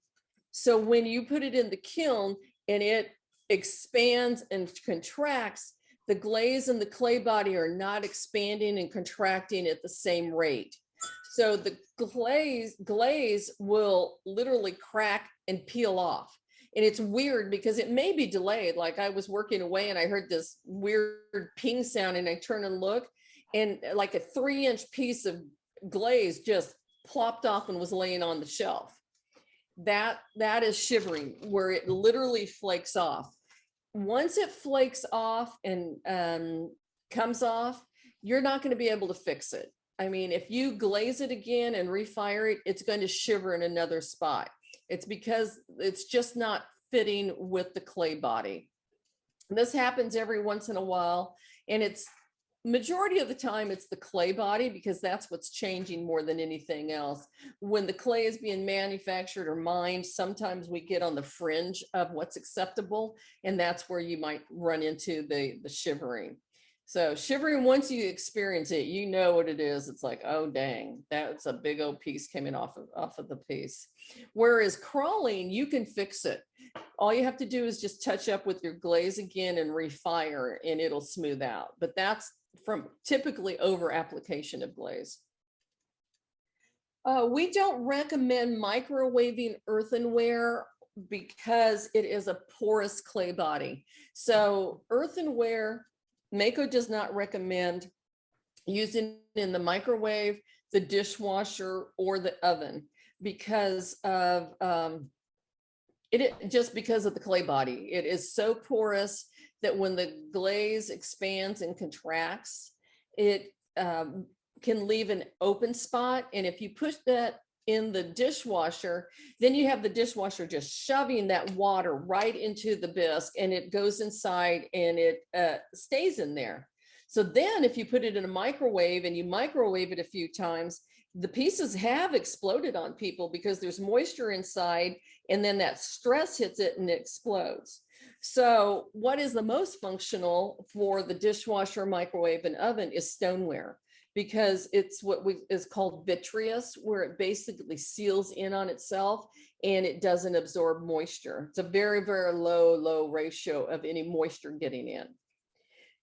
So when you put it in the kiln and it expands and contracts, the glaze and the clay body are not expanding and contracting at the same rate. So the glaze will literally crack and peel off. And it's weird because it may be delayed. Like I was working away and I heard this weird ping sound, and I turn and look, and like a 3-inch piece of glaze just plopped off and was laying on the shelf. That is shivering, where it literally flakes off. Once it flakes off and comes off, you're not going to be able to fix it. I mean, if you glaze it again and refire it, it's going to shiver in another spot. It's because it's just not fitting with the clay body. This happens every once in a while, and it's majority of the time it's the clay body, because that's what's changing more than anything else. When the clay is being manufactured or mined, sometimes we get on the fringe of what's acceptable, and that's where you might run into the shivering. So shivering, once you experience it, you know what it is. It's like, oh dang, that's a big old piece coming off of the piece. Whereas crawling, you can fix it. All you have to do is just touch up with your glaze again and refire, and it'll smooth out. But that's from typically over application of glaze. We don't recommend microwaving earthenware because it is a porous clay body. So earthenware, Mako does not recommend using in the microwave, the dishwasher, or the oven because of just because of the clay body. It is so porous that when the glaze expands and contracts, it can leave an open spot. And if you push that in the dishwasher, then you have the dishwasher just shoving that water right into the bisque, and it goes inside and it stays in there. So then if you put it in a microwave and you microwave it a few times, the pieces have exploded on people because there's moisture inside, and then that stress hits it and it explodes. So what is the most functional for the dishwasher, microwave, and oven is stoneware, because it's what is called vitreous, where it basically seals in on itself and it doesn't absorb moisture. It's a very, very low ratio of any moisture getting in.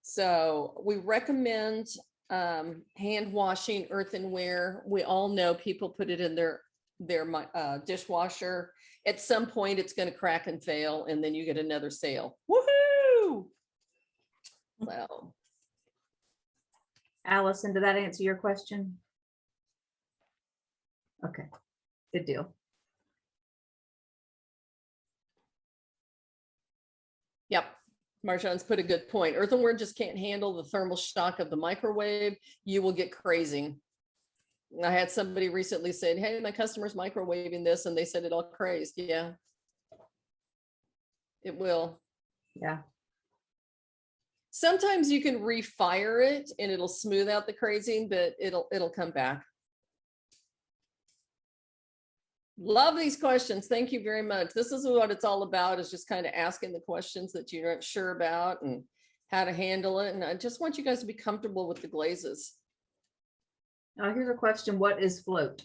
So we recommend hand washing earthenware. We all know people put it in their dishwasher. At some point, it's going to crack and fail, and then you get another sale. Woohoo! Well. Allison, did that answer your question? Okay, good deal. Yep, Marjan's put a good point. Earthenware just can't handle the thermal shock of the microwave. You will get crazy. I had somebody recently said, hey, my customer's microwaving this, and they said it all crazed. Yeah, it will. Yeah. Sometimes you can refire it and it'll smooth out the crazing, but it'll come back. Love these questions. Thank you very much. This is what it's all about, is just kind of asking the questions that you're not sure about and how to handle it. And I just want you guys to be comfortable with the glazes. Here's a question. What is float?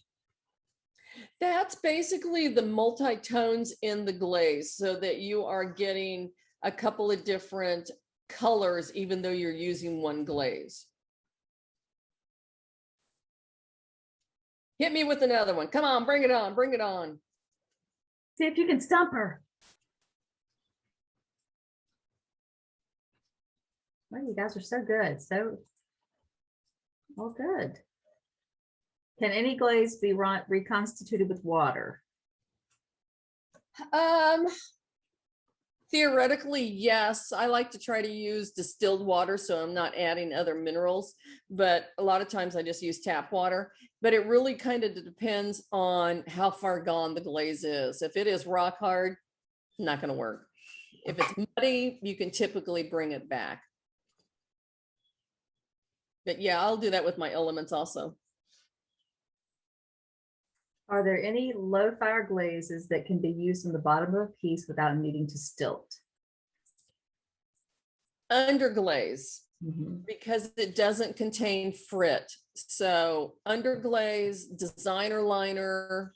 That's basically the multi-tones in the glaze, so that you are getting a couple of different colors, even though you're using one glaze. Hit me with another one. Come on, bring it on, bring it on. See if you can stump her. Well, you guys are so good. So, well, good. Can any glaze be reconstituted with water? Theoretically, yes. I like to try to use distilled water, so I'm not adding other minerals, but a lot of times I just use tap water. But it really kind of depends on how far gone the glaze is. If it is rock hard, not going to work. If it's muddy, you can typically bring it back. But yeah, I'll do that with my elements also. Are there any low fire glazes that can be used in the bottom of a piece without needing to stilt? Underglaze, because it doesn't contain frit. So underglaze, designer liner,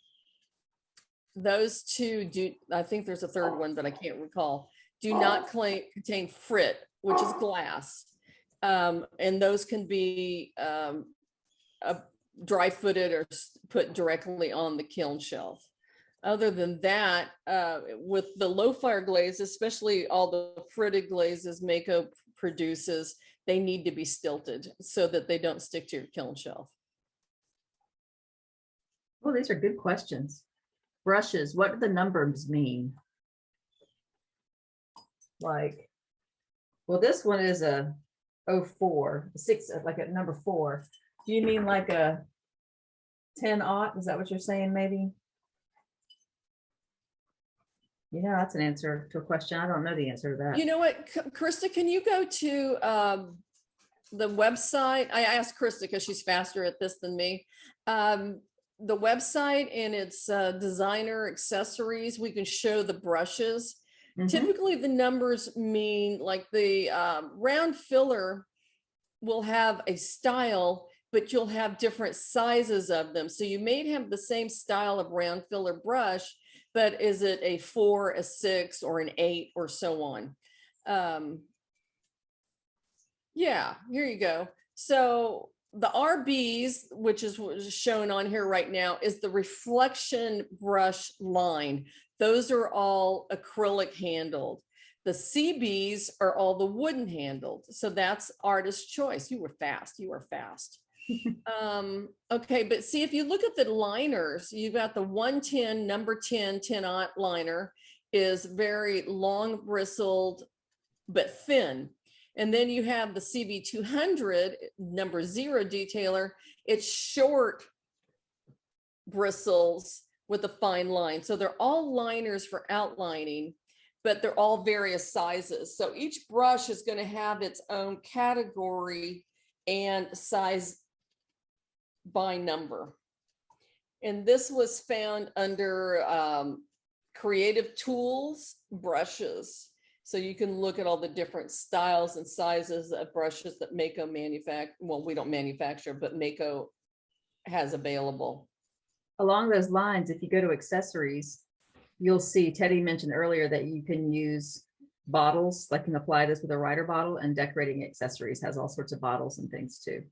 those two do, I think there's a third one, but I can't recall, do not contain frit, which is glass. And those can be dry-footed or put directly on the kiln shelf. Other than that, with the low fire glaze, especially all the fritted glazes Mako produces, they need to be stilted so that they don't stick to your kiln shelf. Well, these are good questions. Brushes, what do the numbers mean? Like, well, this one is a 04, 6, like a number 4. Do you mean like a 10-aught? Is that what you're saying, maybe? Yeah, that's an answer to a question. I don't know the answer to that. You know what, Krista, can you go to the website? I asked Krista because she's faster at this than me. The website, and it's designer accessories. We can show the brushes. Typically the numbers mean, like the round filler will have a style, but you'll have different sizes of them. So you may have the same style of round filler brush, but is it a 4, a 6, or an 8, or so on? Yeah, here you go. So the RBs, which is what is shown on here right now, is the reflection brush line. Those are all acrylic handled. The CBs are all the wooden handled. So that's artist choice. You were fast. You were fast. Okay, but see, if you look at the liners, you've got the 110, number 10, 10-aught liner is very long bristled, but thin. And then you have the CB 200, number 0 detailer. It's short bristles with a fine line. So they're all liners for outlining, but they're all various sizes. So each brush is going to have its own category and size by number. And this was found under creative tools, brushes. So you can look at all the different styles and sizes of brushes that Mako manufacture. Well, we don't manufacture, but Mako has available. Along those lines, if you go to accessories, you'll see Teddy mentioned earlier that you can use bottles, like you can apply this with a writer bottle, and decorating accessories has all sorts of bottles and things too.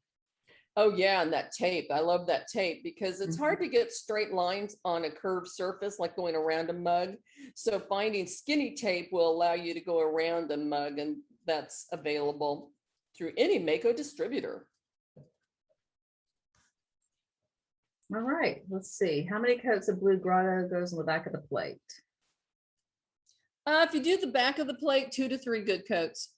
Oh yeah, and that tape. I love that tape because it's hard to get straight lines on a curved surface like going around a mug. So finding skinny tape will allow you to go around a mug, and that's available through any Mako distributor. All right, let's see. How many coats of blue Grotto goes on the back of the plate? If you do the back of the plate, 2 to 3 good coats.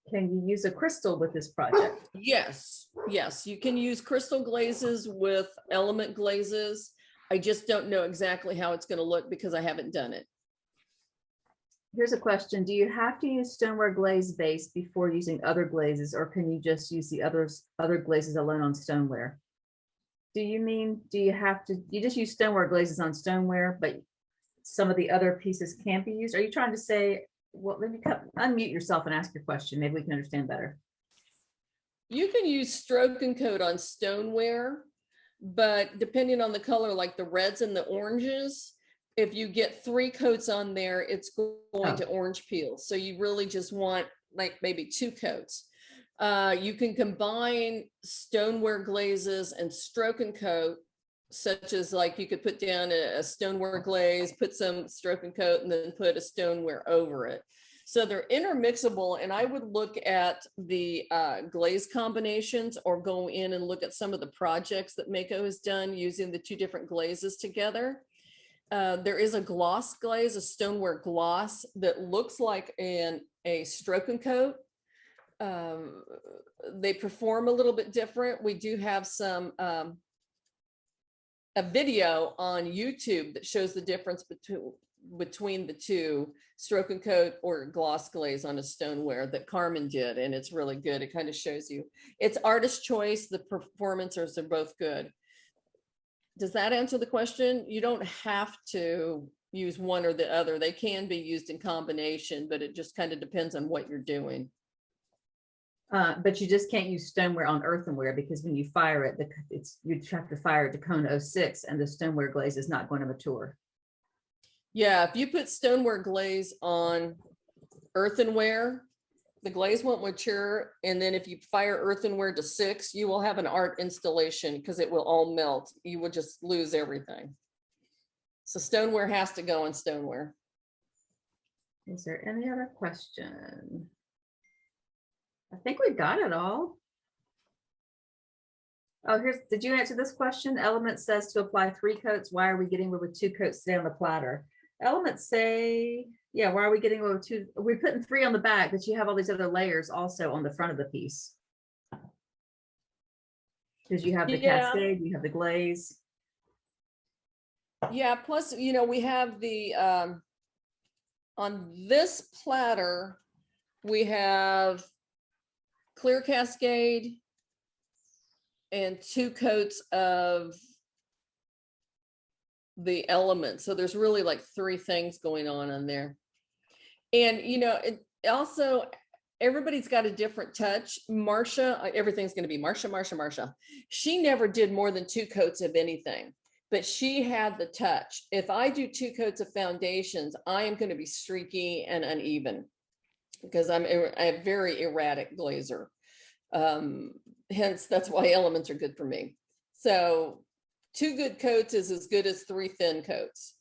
Can you use a crystal with this project? Yes, yes, you can use crystal glazes with element glazes. I just don't know exactly how it's going to look because I haven't done it. Here's a question. Do you have to use stoneware glaze base before using other glazes, or can you just use the other glazes alone on stoneware? Do you mean, do you have to, you just use stoneware glazes on stoneware, but some of the other pieces can't be used? Are you trying to say, well, let me unmute yourself and ask your question. Maybe we can understand better. You can use stroke and coat on stoneware, but depending on the color, like the reds and the oranges, if you get 3 coats on there, it's going to orange peel. So you really just want like maybe 2 coats. You can combine stoneware glazes and stroke and coat, such as like you could put down a stoneware glaze, put some stroke and coat, and then put a stoneware over it. So they're intermixable, and I would look at the glaze combinations or go in and look at some of the projects that Mako has done using the 2 different glazes together. There is a gloss glaze, a stoneware gloss that looks like a stroke and coat. They perform a little bit different. We do have some a video on YouTube that shows the difference between the 2, stroke and coat or gloss glaze on a stoneware, that Carmen did, and it's really good. It kind of shows you. It's artist choice. The performances are both good. Does that answer the question? You don't have to use one or the other. They can be used in combination, but it just kind of depends on what you're doing. But you just can't use stoneware on earthenware, because when you fire it, you have to fire it to cone 06, and the stoneware glaze is not going to mature. Yeah, if you put stoneware glaze on earthenware, the glaze won't mature. And then if you fire earthenware to 6, you will have an art installation because it will all melt. You will just lose everything. So stoneware has to go on stoneware. Is there any other question? I think we got it all. Oh, did you answer this question? Element says to apply 3 coats. Why are we getting away with 2 coats today on the platter? Elements say, yeah, why are we getting away with 2? We're putting 3 on the back, but you have all these other layers also on the front of the piece. Because you have the cascade, you have the glaze. Yeah, plus, you know, we have the, on this platter, we have clear cascade and 2 coats of the element. So there's really like 3 things going on there. And, you know, it also, everybody's got a different touch. Marcia, everything's going to be Marcia. She never did more than 2 coats of anything, but she had the touch. If I do 2 coats of foundations, I am going to be streaky and uneven because I'm a very erratic glazer. Hence, that's why elements are good for me. So 2 good coats is as good as 3 thin coats.